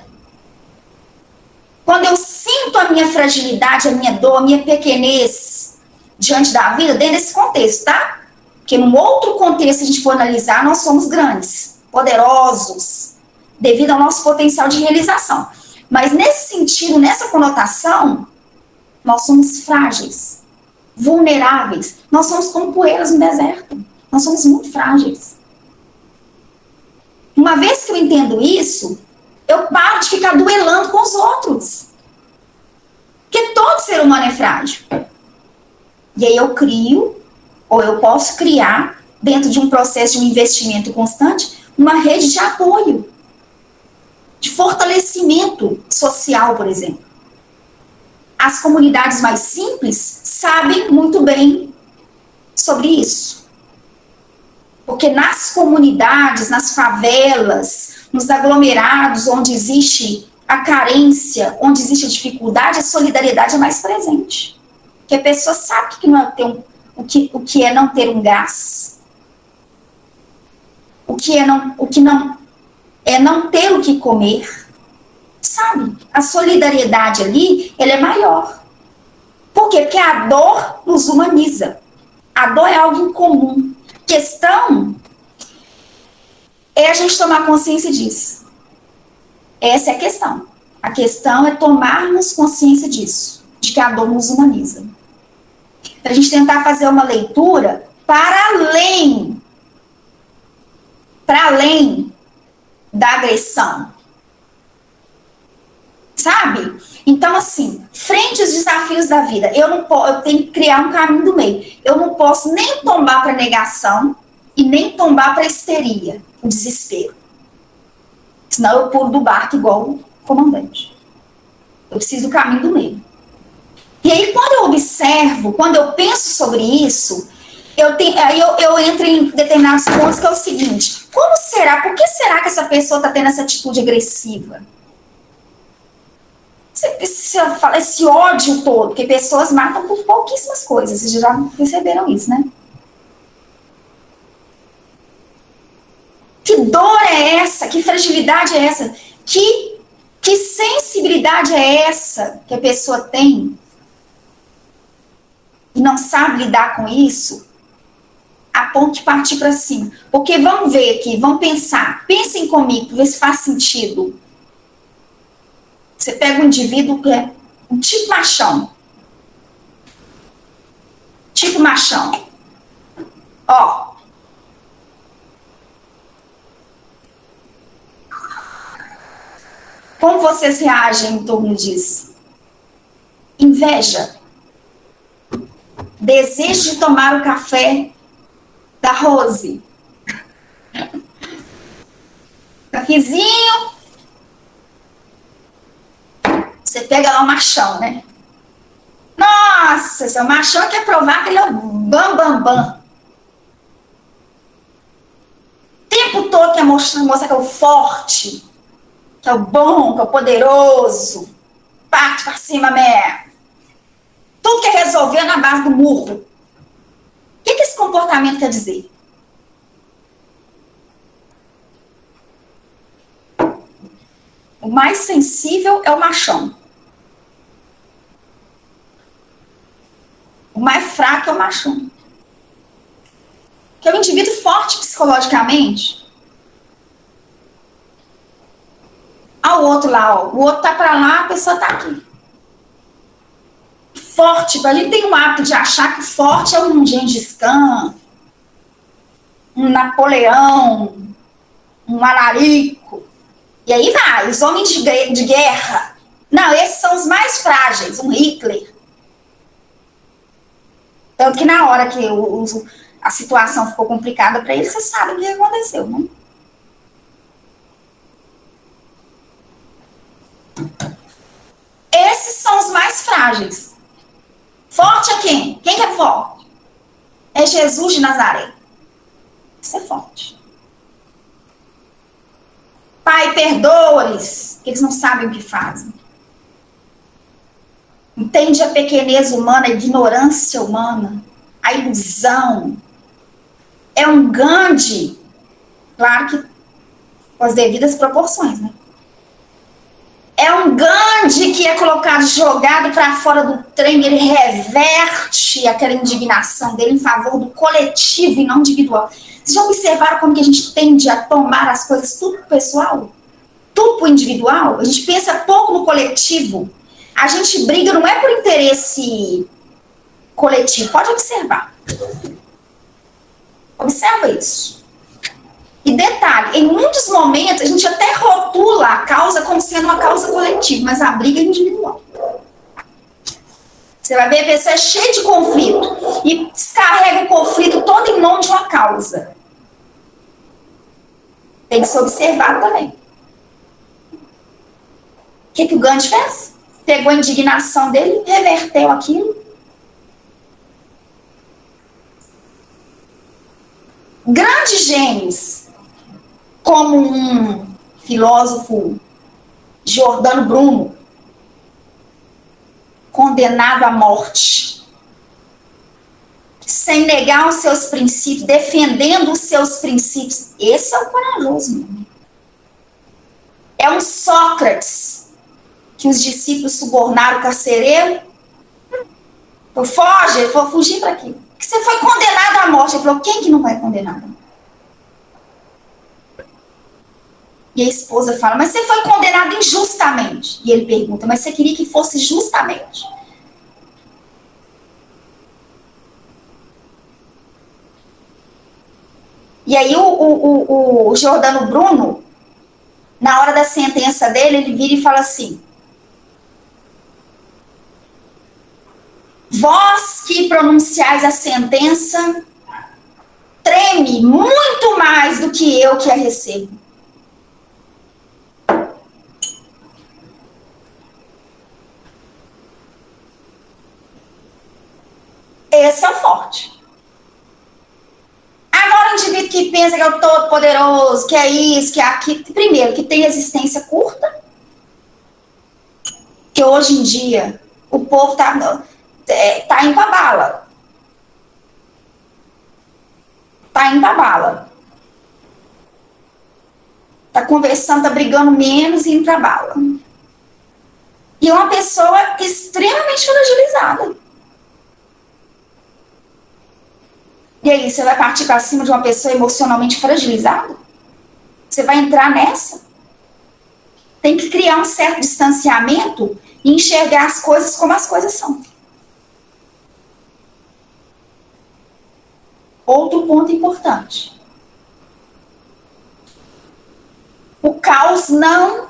Quando eu sinto a minha fragilidade, a minha dor, a minha pequenez diante da vida, dentro desse contexto, tá? Porque num outro contexto, se a gente for analisar, nós somos grandes, poderosos, devido ao nosso potencial de realização. Mas nesse sentido, nessa conotação, nós somos frágeis, vulneráveis. Nós somos como poeiras no deserto. Nós somos muito frágeis. Uma vez que eu entendo isso, eu paro de ficar duelando com os outros. Porque todo ser humano é frágil. E aí eu crio, ou eu posso criar, dentro de um processo de um investimento constante, uma rede de apoio, de fortalecimento social, por exemplo. As comunidades mais simples sabem muito bem sobre isso. Porque nas comunidades, nas favelas, nos aglomerados, onde existe a carência, onde existe a dificuldade, a solidariedade é mais presente. Porque a pessoa sabe que não é ter o que é não ter um gás. O que não é não ter o que comer. Sabe? A solidariedade ali, ela é maior. Por quê? Porque a dor nos humaniza. A dor é algo incomum. A questão é a gente tomar consciência disso. Essa é a questão. A questão é tomarmos consciência disso, de que a dor nos humaniza. Para a gente tentar fazer uma leitura para além da agressão. Sabe? Então, assim, frente aos desafios da vida, eu tenho que criar um caminho do meio. Eu não posso nem tombar para negação e nem tombar para histeria, o desespero. Senão eu pulo do barco igual o comandante. Eu preciso do caminho do meio. E aí, quando eu observo, quando eu penso sobre isso, eu entro em determinados pontos que é o seguinte: como será, por que será que essa pessoa está tendo essa atitude agressiva? Esse ódio todo, porque pessoas matam por pouquíssimas coisas, vocês já perceberam isso, né? Que dor é essa? Que fragilidade é essa? Que sensibilidade é essa que a pessoa tem e não sabe lidar com isso, a ponto de partir para cima? Porque vamos ver aqui, vamos pensar, pensem comigo, ver se faz sentido. Você pega um indivíduo que é um tipo machão. Tipo machão. Ó. Como vocês reagem em torno disso? Inveja. Desejo de tomar o café da Rose. Cafezinho. Você pega lá o machão, né? Nossa, seu machão quer provar que ele é o bam. O tempo todo quer mostrar que é o forte, que é o bom, que é o poderoso. Parte pra cima mesmo. Tudo quer resolver na base do murro. O que esse comportamento quer dizer? O mais sensível é o machão. O mais fraco é o machão. Que é o indivíduo forte. forte psicologicamente. Ao outro lá, ó, o outro tá para lá, a pessoa tá aqui. Forte, a gente tem um hábito de achar que forte é um Gengis Khan, um Napoleão, um Alarico. E aí vai, os homens de guerra. Não, esses são os mais frágeis, um Hitler. Tanto que na hora que a situação ficou complicada para ele, você sabe o que aconteceu, né? Esses são os mais frágeis. Forte é quem? Quem que é forte? É Jesus de Nazaré. Isso é forte. Pai, perdoa-lhes, que eles não sabem o que fazem. Entende a pequenez humana, a ignorância humana, a ilusão. É um Gandhi, claro que com as devidas proporções, né? É um Gandhi que é colocado, jogado para fora do trem, ele reverte aquela indignação dele em favor do coletivo e não individual. Vocês já observaram como que a gente tende a tomar as coisas tudo pro pessoal? Tudo pro individual? A gente pensa pouco no coletivo. A gente briga não é por interesse coletivo. Pode observar. Observa isso. E detalhe, em muitos momentos a gente até rotula a causa como sendo uma causa coletiva, mas a briga é individual. Você vai ver a pessoa é cheia de conflito e descarrega o conflito todo em nome de uma causa. Tem que se observar também. O que o Gandhi fez? Pegou a indignação dele, reverteu aquilo. Grandes gênios, como um filósofo Giordano Bruno, condenado à morte, sem negar os seus princípios, defendendo os seus princípios. Esse é o corajoso. É um Sócrates, que os discípulos subornaram o carcereiro. Foge, ele falou, fugir para quê? Porque você foi condenado à morte. Ele falou, quem que não vai condenado? E a esposa fala, mas você foi condenado injustamente. E ele pergunta, mas você queria que fosse justamente? E aí o Giordano Bruno, na hora da sentença dele, ele vira e fala assim, vós que pronunciais a sentença, treme muito mais do que eu que a recebo. Esse é o forte. Agora o indivíduo que pensa que é o todo poderoso, que é isso, que é aquilo, primeiro, que tem resistência curta, que hoje em dia o povo tá indo pra bala. Tá indo pra bala. Tá conversando, tá brigando menos e indo pra bala. E é uma pessoa extremamente fragilizada. E aí, você vai partir para cima de uma pessoa emocionalmente fragilizada? Você vai entrar nessa? Tem que criar um certo distanciamento e enxergar as coisas como as coisas são. Outro ponto importante. O caos não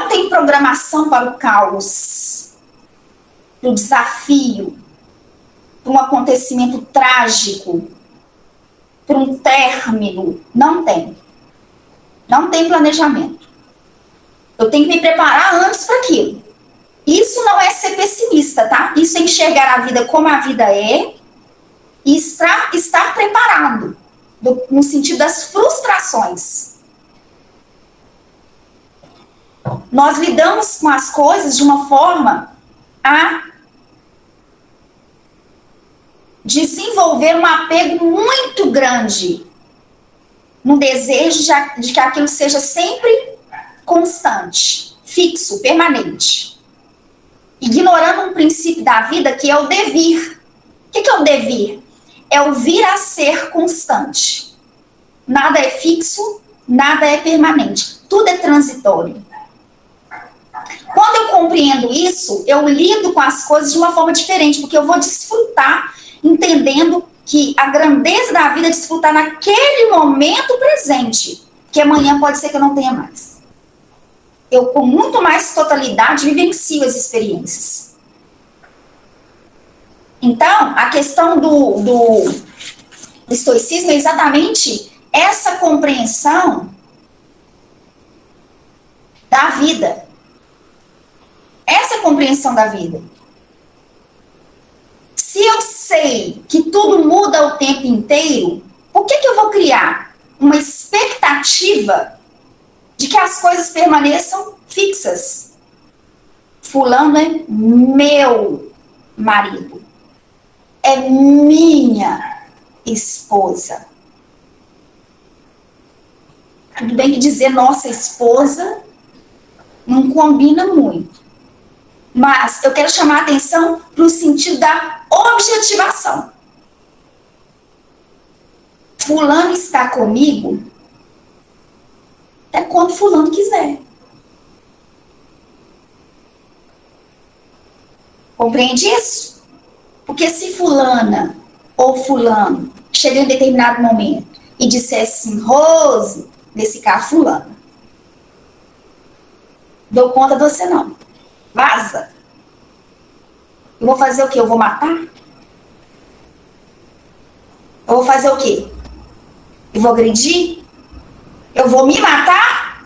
tem programação para o caos, para o desafio, para um acontecimento trágico, para um término. Não tem. Não tem planejamento. Eu tenho que me preparar antes para aquilo. Isso não é ser pessimista, tá? Isso é enxergar a vida como a vida é e estar preparado, no sentido das frustrações. Nós lidamos com as coisas de uma forma a desenvolver um apego muito grande, um desejo de que aquilo seja sempre constante, fixo, permanente, ignorando um princípio da vida que é o devir. O que é o devir? é o vir a ser constante. Nada é fixo, nada é permanente. Tudo é transitório. Quando eu compreendo isso, eu lido com as coisas de uma forma diferente, porque eu vou desfrutar, entendendo que a grandeza da vida é desfrutar naquele momento presente, que amanhã pode ser que eu não tenha mais. Eu, com muito mais totalidade, vivencio as experiências. Então, a questão do estoicismo é exatamente essa compreensão da vida. Essa é a compreensão da vida. Se eu sei que tudo muda o tempo inteiro, por que eu vou criar uma expectativa de que as coisas permaneçam fixas? Fulano é meu marido. É minha esposa. Tudo bem que dizer nossa esposa não combina muito. Mas eu quero chamar a atenção para o sentido da objetivação. Fulano está comigo até quando fulano quiser. Compreende isso? Porque se fulana ou fulano chega em determinado momento e dissesse assim, Rose, nesse caso fulano, dou conta de você não. Vaza. Eu vou fazer o quê? Eu vou matar? Eu vou fazer o quê? Eu vou agredir? Eu vou me matar?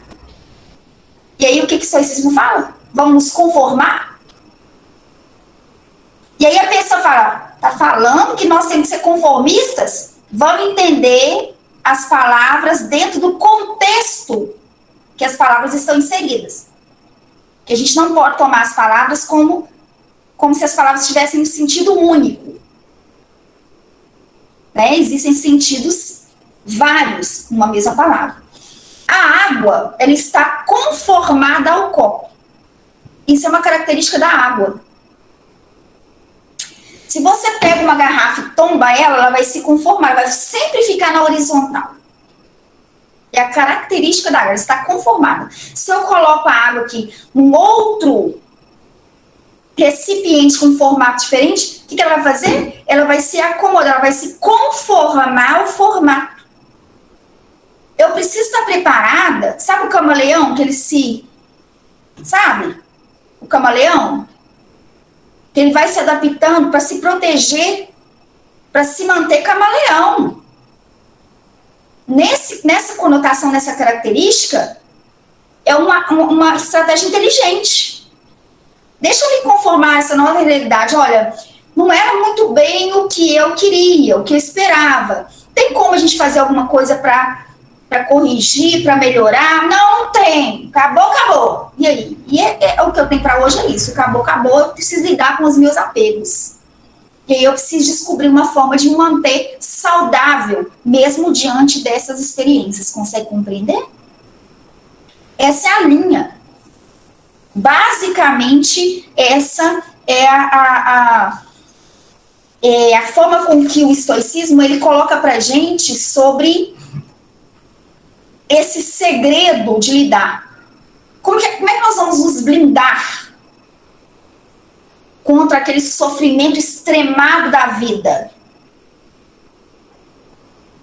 E aí o que o estoicismo fala? Vamos nos conformar? E aí a pessoa fala, tá falando que nós temos que ser conformistas? Vamos entender as palavras dentro do contexto que as palavras estão inseridas. Que a gente não pode tomar as palavras como se as palavras tivessem um sentido único. Né? Existem sentidos vários numa mesma palavra. A água, ela está conformada ao copo. Isso é uma característica da água. Se você pega uma garrafa e tomba ela vai se conformar, ela vai sempre ficar na horizontal. É a característica da água, ela está conformada. Se eu coloco a água aqui num outro recipiente com um formato diferente, o que ela vai fazer? Ela vai se acomodar, ela vai se conformar ao formato. Eu preciso estar preparada, sabe o camaleão que ele se... Sabe? O camaleão? Que ele vai se adaptando para se proteger, para se manter camaleão. Nessa conotação, nessa característica, é uma estratégia inteligente. Deixa eu me conformar a essa nova realidade. Olha, não era muito bem o que eu queria, o que eu esperava. Tem como a gente fazer alguma coisa para corrigir, para melhorar? Não tem. Acabou, acabou. E aí? O que eu tenho para hoje é isso. Acabou, acabou. Eu preciso lidar com os meus apegos. E aí eu preciso descobrir uma forma de me manter saudável, mesmo diante dessas experiências. Consegue compreender? Essa é a linha. Basicamente, essa é a forma com que o estoicismo ele coloca pra gente sobre esse segredo de lidar. Como é que nós vamos nos blindar contra aquele sofrimento extremado da vida?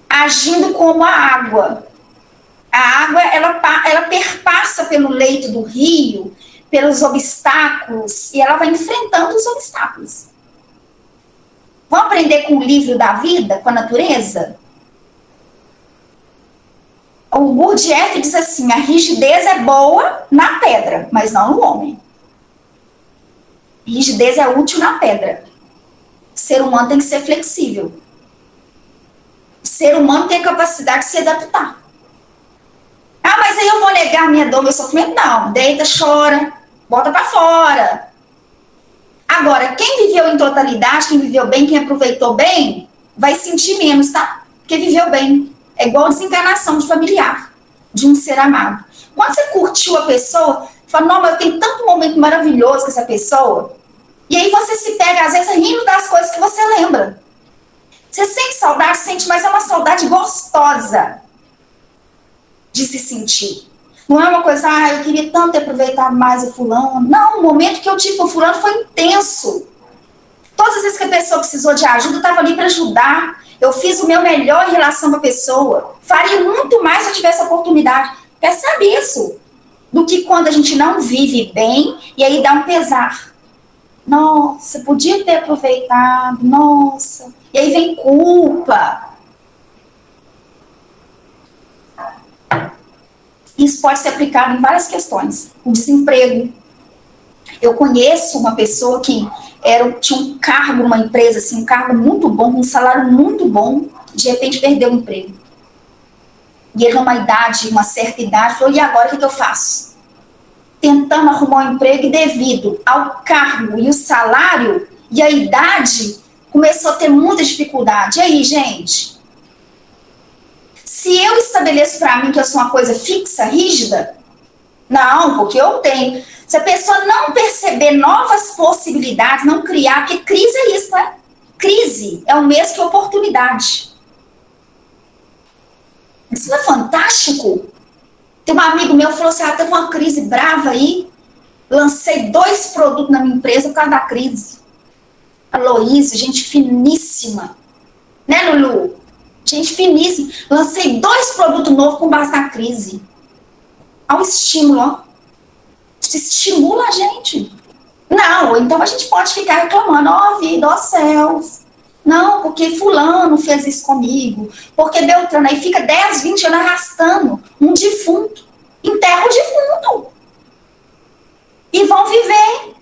Agindo como a água. A água, ela perpassa pelo leito do rio, pelos obstáculos, e ela vai enfrentando os obstáculos. Vamos aprender com o livro da vida, com a natureza? O Gurdjieff diz assim, a rigidez é boa na pedra, mas não no homem. Rigidez é útil na pedra. O ser humano tem que ser flexível. O ser humano tem a capacidade de se adaptar. Ah, mas aí eu vou negar minha dor, meu sofrimento? Não, deita, chora, bota pra fora. Agora, quem viveu em totalidade, quem viveu bem, quem aproveitou bem, vai sentir menos, tá? Porque viveu bem. É igual a desencarnação de familiar, de um ser amado. Quando você curtiu a pessoa, fala, não, mas eu tenho tanto momento maravilhoso com essa pessoa. E aí você se pega, às vezes, rindo das coisas que você lembra. Você sente saudade? Sente, mas é uma saudade gostosa de se sentir. Não é uma coisa, eu queria tanto ter aproveitado mais o fulano. Não, o momento que eu tive com o fulano foi intenso. Todas as vezes que a pessoa precisou de ajuda, eu estava ali para ajudar. Eu fiz o meu melhor em relação à pessoa. Faria muito mais se eu tivesse a oportunidade. Percebe isso? Do que quando a gente não vive bem e aí dá um pesar. Nossa, podia ter aproveitado. Nossa. E aí vem culpa. Isso pode ser aplicado em várias questões. O desemprego. Eu conheço uma pessoa que tinha um cargo numa empresa, assim, um cargo muito bom, um salário muito bom, de repente perdeu o emprego. E ele, numa idade, uma certa idade, falou, e agora o que eu faço? Tentando arrumar um emprego, e devido ao cargo e o salário e a idade, começou a ter muita dificuldade. E aí, gente? Se eu estabeleço para mim que eu sou uma coisa fixa, rígida, não, porque eu tenho. Se a pessoa não perceber novas possibilidades, não criar, porque crise é isso, né? Crise é o mesmo que oportunidade. Isso não é fantástico? Tem um amigo meu que falou assim, teve uma crise brava aí, lancei 2 produtos na minha empresa por causa da crise. A Loísa, gente finíssima. Né, Lulu? Gente finíssima. Lancei 2 produtos novos com base na crise. Ao estímulo, ó. Isso estimula a gente. Não, então a gente pode ficar reclamando, ó vida, ó céus. Não, porque fulano fez isso comigo, porque Beltrano, aí fica 10, 20 anos arrastando um defunto. Enterra o defunto. E vão viver.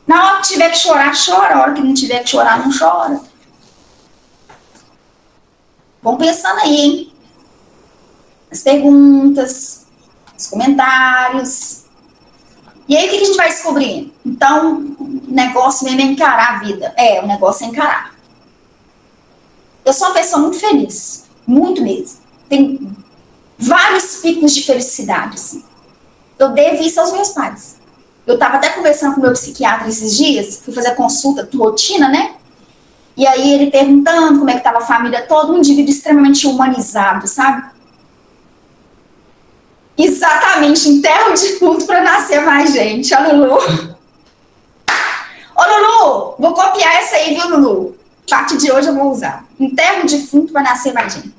Na hora que tiver que chorar, chora. Na hora que não tiver que chorar, não chora. Vão pensando aí, hein? As perguntas, os comentários. E aí, o que a gente vai descobrir? Então, o negócio mesmo é encarar a vida. O negócio é encarar. Eu sou uma pessoa muito feliz. Muito mesmo. Tem vários picos de felicidade, assim. Eu devo isso aos meus pais. Eu estava até conversando com o meu psiquiatra esses dias, fui fazer consulta de rotina, né? E aí ele perguntando como é que estava a família toda, um indivíduo extremamente humanizado, sabe? Exatamente, enterro de defunto para nascer mais gente. Ó, Lulu. Ô, Lulu, vou copiar essa aí, viu, Lulu? A partir de hoje eu vou usar. Enterro de defunto para nascer mais gente.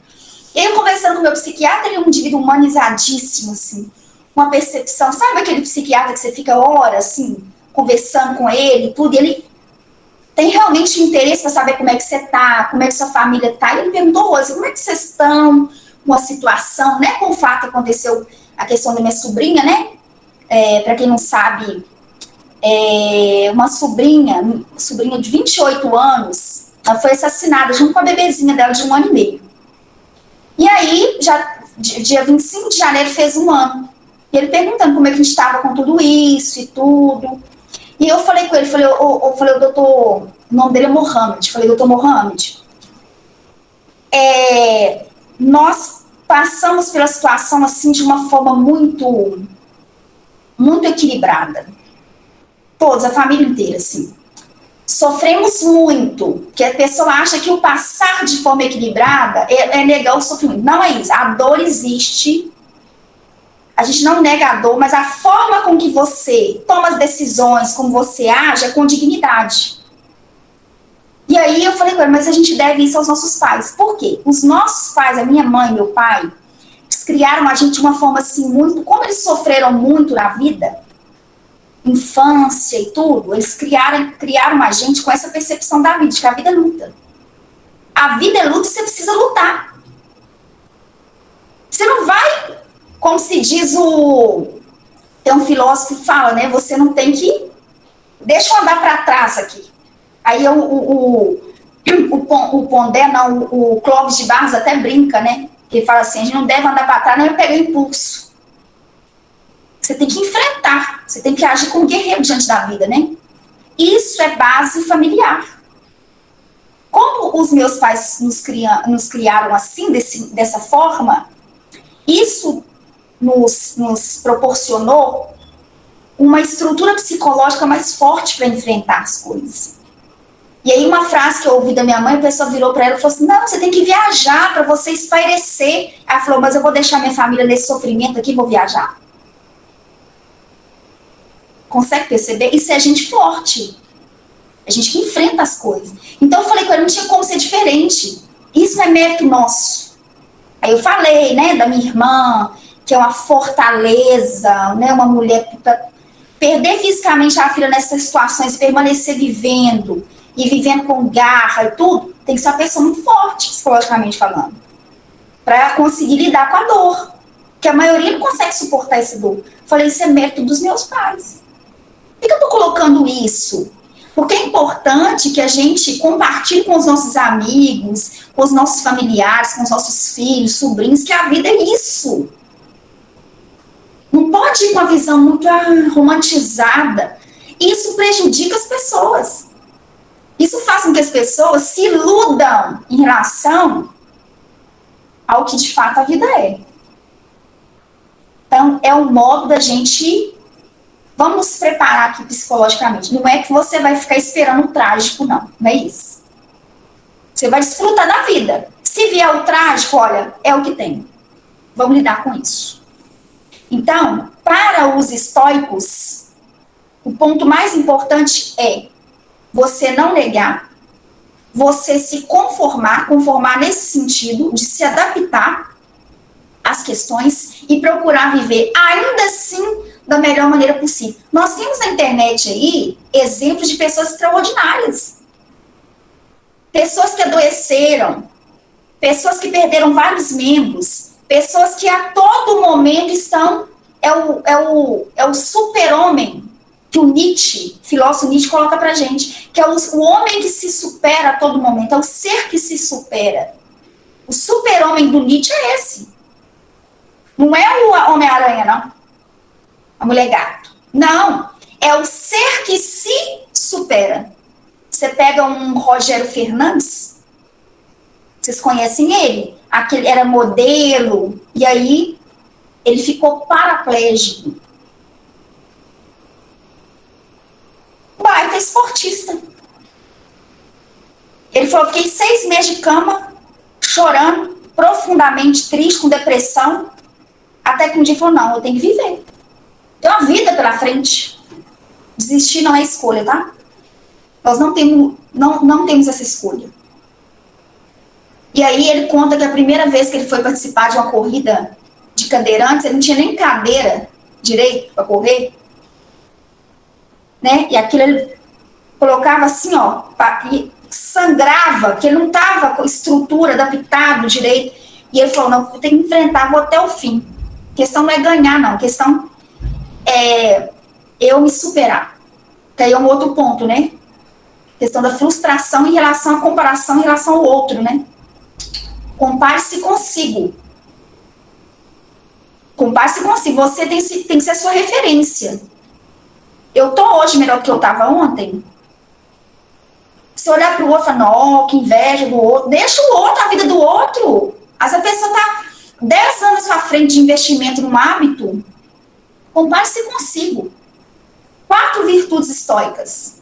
E aí, eu conversando com o meu psiquiatra, ele é um indivíduo humanizadíssimo, assim. Uma percepção, sabe aquele psiquiatra que você fica horas, assim, conversando com ele, tudo, e ele tem realmente interesse para saber como é que você tá, como é que sua família tá. E ele perguntou, Rose, como é que vocês estão com a situação, né, com o fato que aconteceu a questão da minha sobrinha, né? Para quem não sabe, uma sobrinha de 28 anos, ela foi assassinada junto com a bebezinha dela de 1 ano e meio. E aí, já, dia 25 de janeiro fez 1 ano. E ele perguntando como é que a gente estava com tudo isso e tudo. E eu falei com ele, eu falei, o doutor, o nome dele é Mohamed, falei, doutor Mohamed, nós passamos pela situação assim de uma forma muito, muito equilibrada. Todos, a família inteira, assim. Sofremos muito, porque a pessoa acha que o passar de forma equilibrada é negar o sofrimento. Não é isso, a dor existe. A gente não nega a dor, mas a forma com que você toma as decisões, como você age, é com dignidade. E aí eu falei com ele, mas a gente deve isso aos nossos pais. Por quê? Os nossos pais, a minha mãe e meu pai, eles criaram a gente de uma forma assim muito... Como eles sofreram muito na vida, infância e tudo, eles criaram a gente com essa percepção da vida, de que a vida é luta. A vida é luta e você precisa lutar. Você não vai... Como se diz tem um filósofo que fala, né? Você não tem que... Deixa eu andar para trás aqui. Aí o Pondé, não, o Clóvis de Barros até brinca, né? Ele fala assim, a gente não deve andar para trás, nem pegar impulso. Você tem que enfrentar, você tem que agir como guerreiro diante da vida, né? Isso é base familiar. Como os meus pais nos criaram assim, dessa forma, isso nos proporcionou uma estrutura psicológica mais forte para enfrentar as coisas. E aí uma frase que eu ouvi da minha mãe, a pessoa virou para ela e falou assim, não, você tem que viajar para você espairecer. Ela falou, mas eu vou deixar minha família nesse sofrimento aqui e vou viajar. Consegue perceber? Isso é gente forte. É gente que enfrenta as coisas. Então eu falei com ela, não tinha como ser diferente. Isso não é mérito nosso. Aí eu falei, né, da minha irmã, que é uma fortaleza, né, uma mulher que perder fisicamente a filha nessas situações, permanecer vivendo, e vivendo com garra e tudo, tem que ser uma pessoa muito forte, psicologicamente falando, para conseguir lidar com a dor, que a maioria não consegue suportar essa dor. Falei, isso é mérito dos meus pais. Por que eu estou colocando isso? Porque é importante que a gente compartilhe com os nossos amigos, com os nossos familiares, com os nossos filhos, sobrinhos, que a vida é isso. Não pode ir com a visão muito romantizada. Isso prejudica as pessoas. Isso faz com que as pessoas se iludam em relação ao que de fato a vida é. Então, é um modo da gente... Vamos nos preparar aqui psicologicamente. Não é que você vai ficar esperando o trágico, não. Não é isso. Você vai desfrutar da vida. Se vier o trágico, olha, é o que tem. Vamos lidar com isso. Então, para os estoicos, o ponto mais importante é você não negar, você se conformar nesse sentido de se adaptar às questões e procurar viver ainda assim da melhor maneira possível. Nós temos na internet aí exemplos de pessoas extraordinárias. Pessoas que adoeceram, pessoas que perderam vários membros, pessoas que a todo momento estão... É o super-homem que o Nietzsche, filósofo Nietzsche, coloca pra gente, que é o homem que se supera a todo momento, é o ser que se supera. O super-homem do Nietzsche é esse. Não é o Homem-Aranha, não. A Mulher-Gato. Não. É o ser que se supera. Você pega um Rogério Fernandes, vocês conhecem ele? Aquele era modelo, e aí ele ficou paraplégico. Baita esportista. Ele falou, fiquei 6 meses de cama, chorando, profundamente triste, com depressão, até que um dia falou, não, eu tenho que viver. Tem uma vida pela frente. Desistir não é escolha, tá? Nós não temos essa escolha. E aí ele conta que a primeira vez que ele foi participar de uma corrida de cadeirantes, ele não tinha nem cadeira direito para correr, né? E aquilo ele colocava assim, ó, e sangrava, que ele não estava com estrutura adaptado direito. E ele falou, não, vou ter que enfrentar, vou até o fim. A questão não é ganhar, não. A questão é eu me superar. Que aí é um outro ponto, né? A questão da frustração em relação à comparação em relação ao outro, né? Compare-se consigo. Compare-se consigo. Você tem que ser a sua referência. Eu tô hoje melhor do que eu estava ontem. Se olhar para o outro e falar, não, que inveja do outro. Deixa o outro, a vida do outro. Às vezes a pessoa está 10 anos à sua frente de investimento num hábito. Compare-se consigo. 4 virtudes estoicas.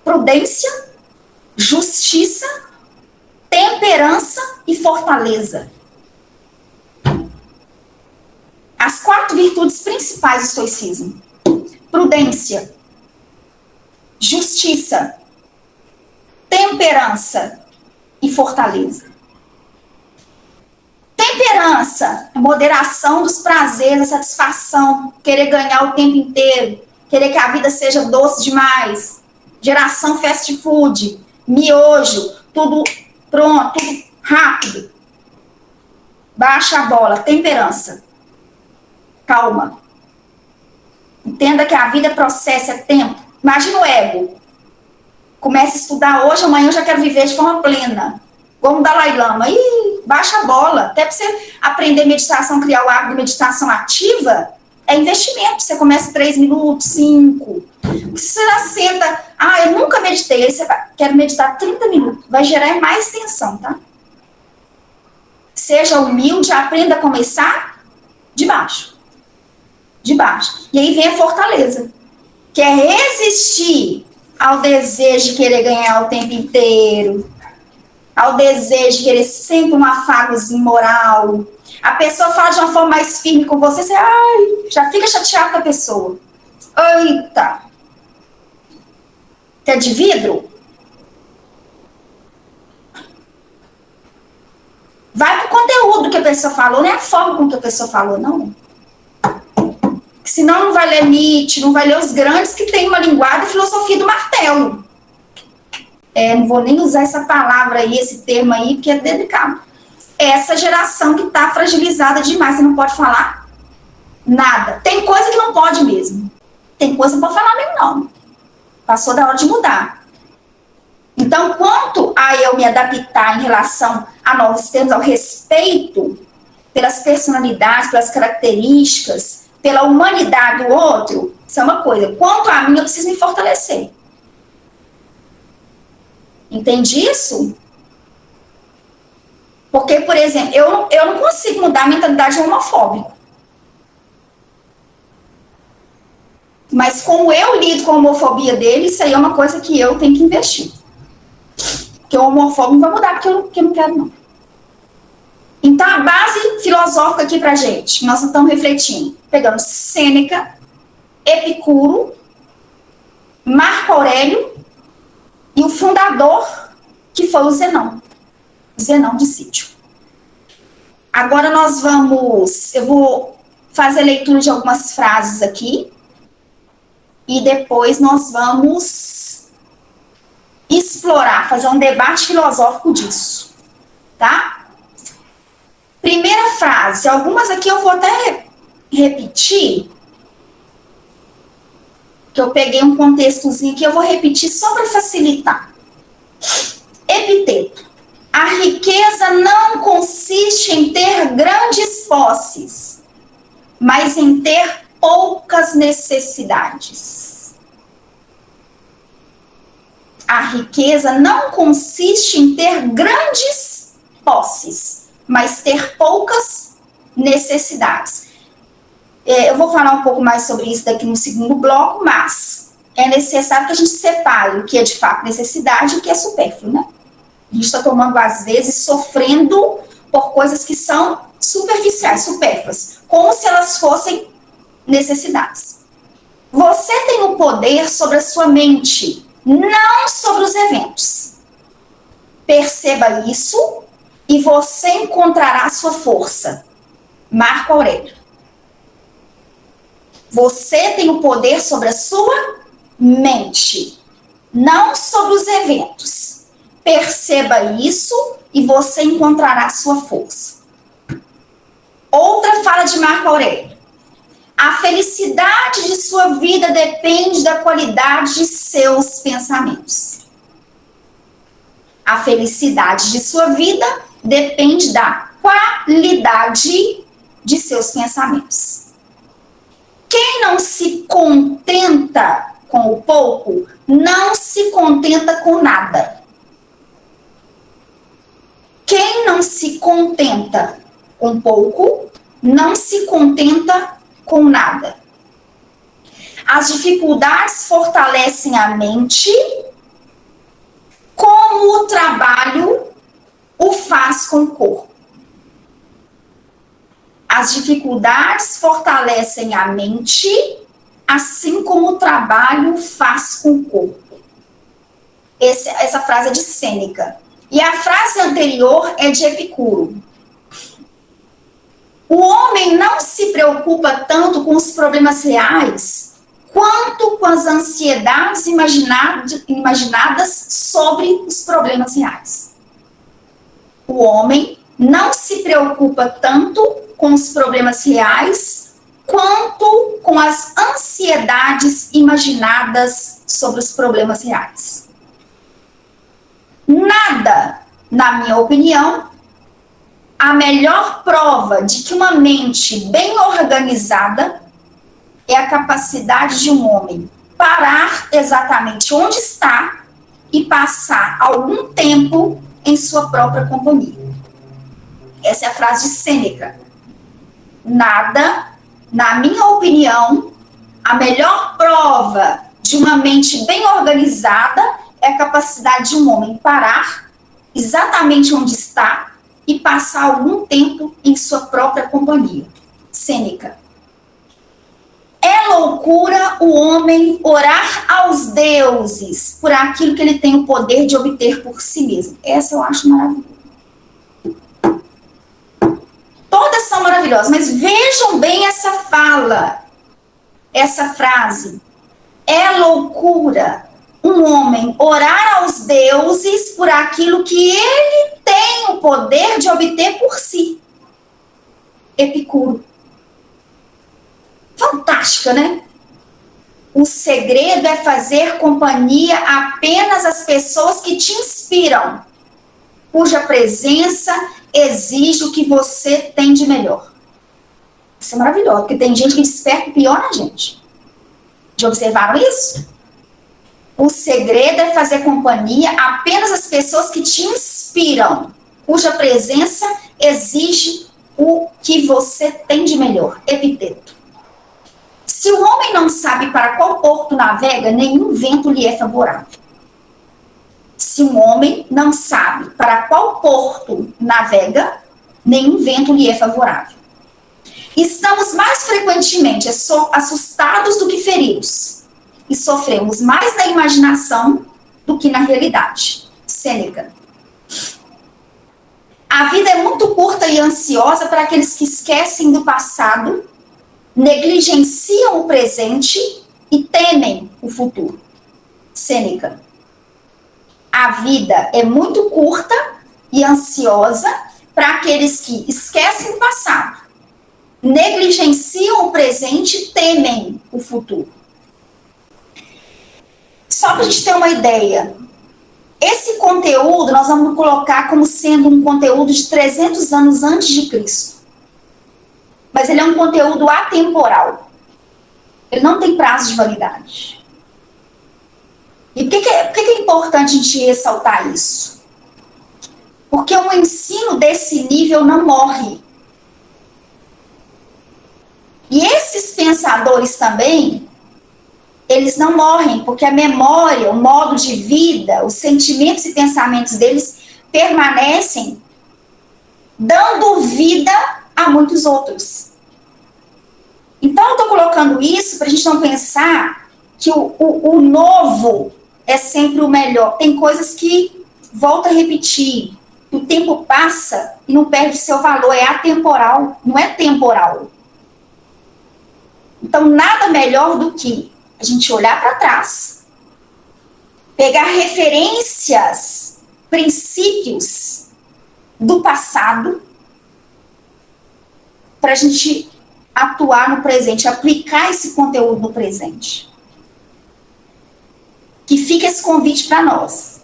Prudência, justiça, temperança e fortaleza. As 4 virtudes principais do estoicismo. Prudência, justiça, temperança e fortaleza. Temperança, moderação dos prazeres, a satisfação, querer ganhar o tempo inteiro, querer que a vida seja doce demais, geração fast food, miojo, tudo pronto, tudo rápido. Baixa a bola, temperança. Calma. Entenda que a vida é processo, é tempo. Imagina o ego. Começa a estudar hoje, amanhã eu já quero viver de forma plena. Como Dalai Lama. Ih, baixa a bola. Até para você aprender meditação, criar o hábito de meditação ativa, é investimento. Você começa 3 minutos, 5. Se você já senta, eu nunca meditei, aí você quer meditar 30 minutos. Vai gerar mais tensão, tá? Seja humilde, aprenda a começar de baixo. De baixo. E aí vem a fortaleza, que é resistir ao desejo de querer ganhar o tempo inteiro, ao desejo de querer sempre um afagozinho moral. A pessoa fala de uma forma mais firme com você, você já fica chateado com a pessoa. Eita! Você é de vidro? Vai pro conteúdo que a pessoa falou, não é a forma com que a pessoa falou, não. Senão não vai ler Nietzsche, não vai ler os grandes que têm uma linguagem e filosofia do martelo. Não vou nem usar essa palavra aí, esse termo aí, porque é delicado. Essa geração que está fragilizada demais, você não pode falar nada. Tem coisa que não pode mesmo. Tem coisa que não pode falar mesmo, não. Passou da hora de mudar. Então, quanto a eu me adaptar em relação a novos termos, ao respeito pelas personalidades, pelas características, pela humanidade do outro, isso é uma coisa. Quanto a mim, eu preciso me fortalecer. Entende isso? Porque, por exemplo, eu não consigo mudar a mentalidade de um homofóbico. Mas como eu lido com a homofobia dele, isso aí é uma coisa que eu tenho que investir. Porque o homofóbico não vai mudar porque eu não quero, não. Então, a base filosófica aqui pra gente, nós estamos refletindo, pegando Sêneca, Epicuro, Marco Aurélio e o fundador, que foi o Zenão de Sítio. Agora eu vou fazer leitura de algumas frases aqui, e depois nós vamos explorar, fazer um debate filosófico disso, tá? Primeira frase, algumas aqui eu vou até repetir, que eu peguei um contextozinho que eu vou repetir só para facilitar. Epiteto. A riqueza não consiste em ter grandes posses, mas em ter poucas necessidades. A riqueza não consiste em ter grandes posses, mas ter poucas necessidades. Eu vou falar um pouco mais sobre isso daqui no segundo bloco, mas é necessário que a gente separe o que é de fato necessidade e o que é supérfluo, né? A gente está tomando, às vezes, sofrendo por coisas que são superficiais, supérfluas, como se elas fossem necessidades. Você tem o poder sobre a sua mente, não sobre os eventos. Perceba isso e você encontrará a sua força. Marco Aurélio. Você tem o poder sobre a sua mente, não sobre os eventos. Perceba isso e você encontrará a sua força. Outra fala de Marco Aurélio. A felicidade de sua vida depende da qualidade de seus pensamentos. A felicidade de sua vida depende da qualidade de seus pensamentos. Quem não se contenta com o pouco, não se contenta com nada. Quem não se contenta com pouco, não se contenta com nada. As dificuldades fortalecem a mente, como o trabalho o faz com o corpo. As dificuldades fortalecem a mente, assim como o trabalho faz com o corpo. Essa frase é de Sêneca. E a frase anterior é de Epicuro. O homem não se preocupa tanto com os problemas reais, quanto com as ansiedades imaginadas sobre os problemas reais. O homem não se preocupa tanto com os problemas reais, quanto com as ansiedades imaginadas sobre os problemas reais. Nada, na minha opinião, a melhor prova de que uma mente bem organizada é a capacidade de um homem parar exatamente onde está e passar algum tempo em sua própria companhia. Essa é a frase de Sêneca. Nada, na minha opinião, a melhor prova de uma mente bem organizada é a capacidade de um homem parar exatamente onde está e passar algum tempo em sua própria companhia. Sêneca. É loucura o homem orar aos deuses por aquilo que ele tem o poder de obter por si mesmo. Essa eu acho maravilhosa. Todas são maravilhosas, mas vejam bem essa fala, essa frase. É loucura um homem orar aos deuses por aquilo que ele tem o poder de obter por si. Epicuro. Fantástica, né? O segredo é fazer companhia apenas às pessoas que te inspiram, cuja presença exige o que você tem de melhor. Isso é maravilhoso, porque tem gente que desperta o pior na gente. Já observaram isso? O segredo é fazer companhia apenas às pessoas que te inspiram, cuja presença exige o que você tem de melhor. Epiteto. Se o homem não sabe para qual porto navega, nenhum vento lhe é favorável. Se um homem não sabe para qual porto navega, nenhum vento lhe é favorável. Estamos mais frequentemente assustados do que feridos, e sofremos mais na imaginação do que na realidade. Sêneca. A vida é muito curta e ansiosa para aqueles que esquecem do passado, negligenciam o presente e temem o futuro. Sêneca. A vida é muito curta e ansiosa para aqueles que esquecem o passado, negligenciam o presente e temem o futuro. Só para a gente ter uma ideia, esse conteúdo nós vamos colocar como sendo um conteúdo de 300 anos antes de Cristo. Mas ele é um conteúdo atemporal. Ele não tem prazo de validade. E por que é importante a gente ressaltar isso? Porque um ensino desse nível não morre. E esses pensadores também, eles não morrem, porque a memória, o modo de vida, os sentimentos e pensamentos deles permanecem dando vida a muitos outros. Então, eu estou colocando isso para a gente não pensar que o novo é sempre o melhor. Tem coisas que, volta a repetir, o tempo passa e não perde seu valor, é atemporal, não é temporal. Então, nada melhor do que a gente olhar para trás, pegar referências, princípios do passado, para a gente atuar no presente, aplicar esse conteúdo no presente. Que fica esse convite para nós.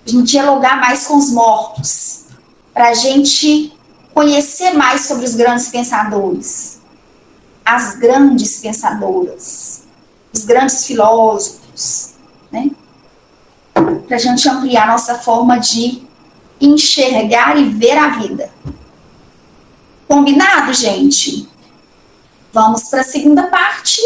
A gente dialogar mais com os mortos, para a gente conhecer mais sobre os grandes pensadores, as grandes pensadoras, os grandes filósofos, né? Para a gente ampliar nossa forma de enxergar e ver a vida. Combinado, gente? Vamos para a segunda parte.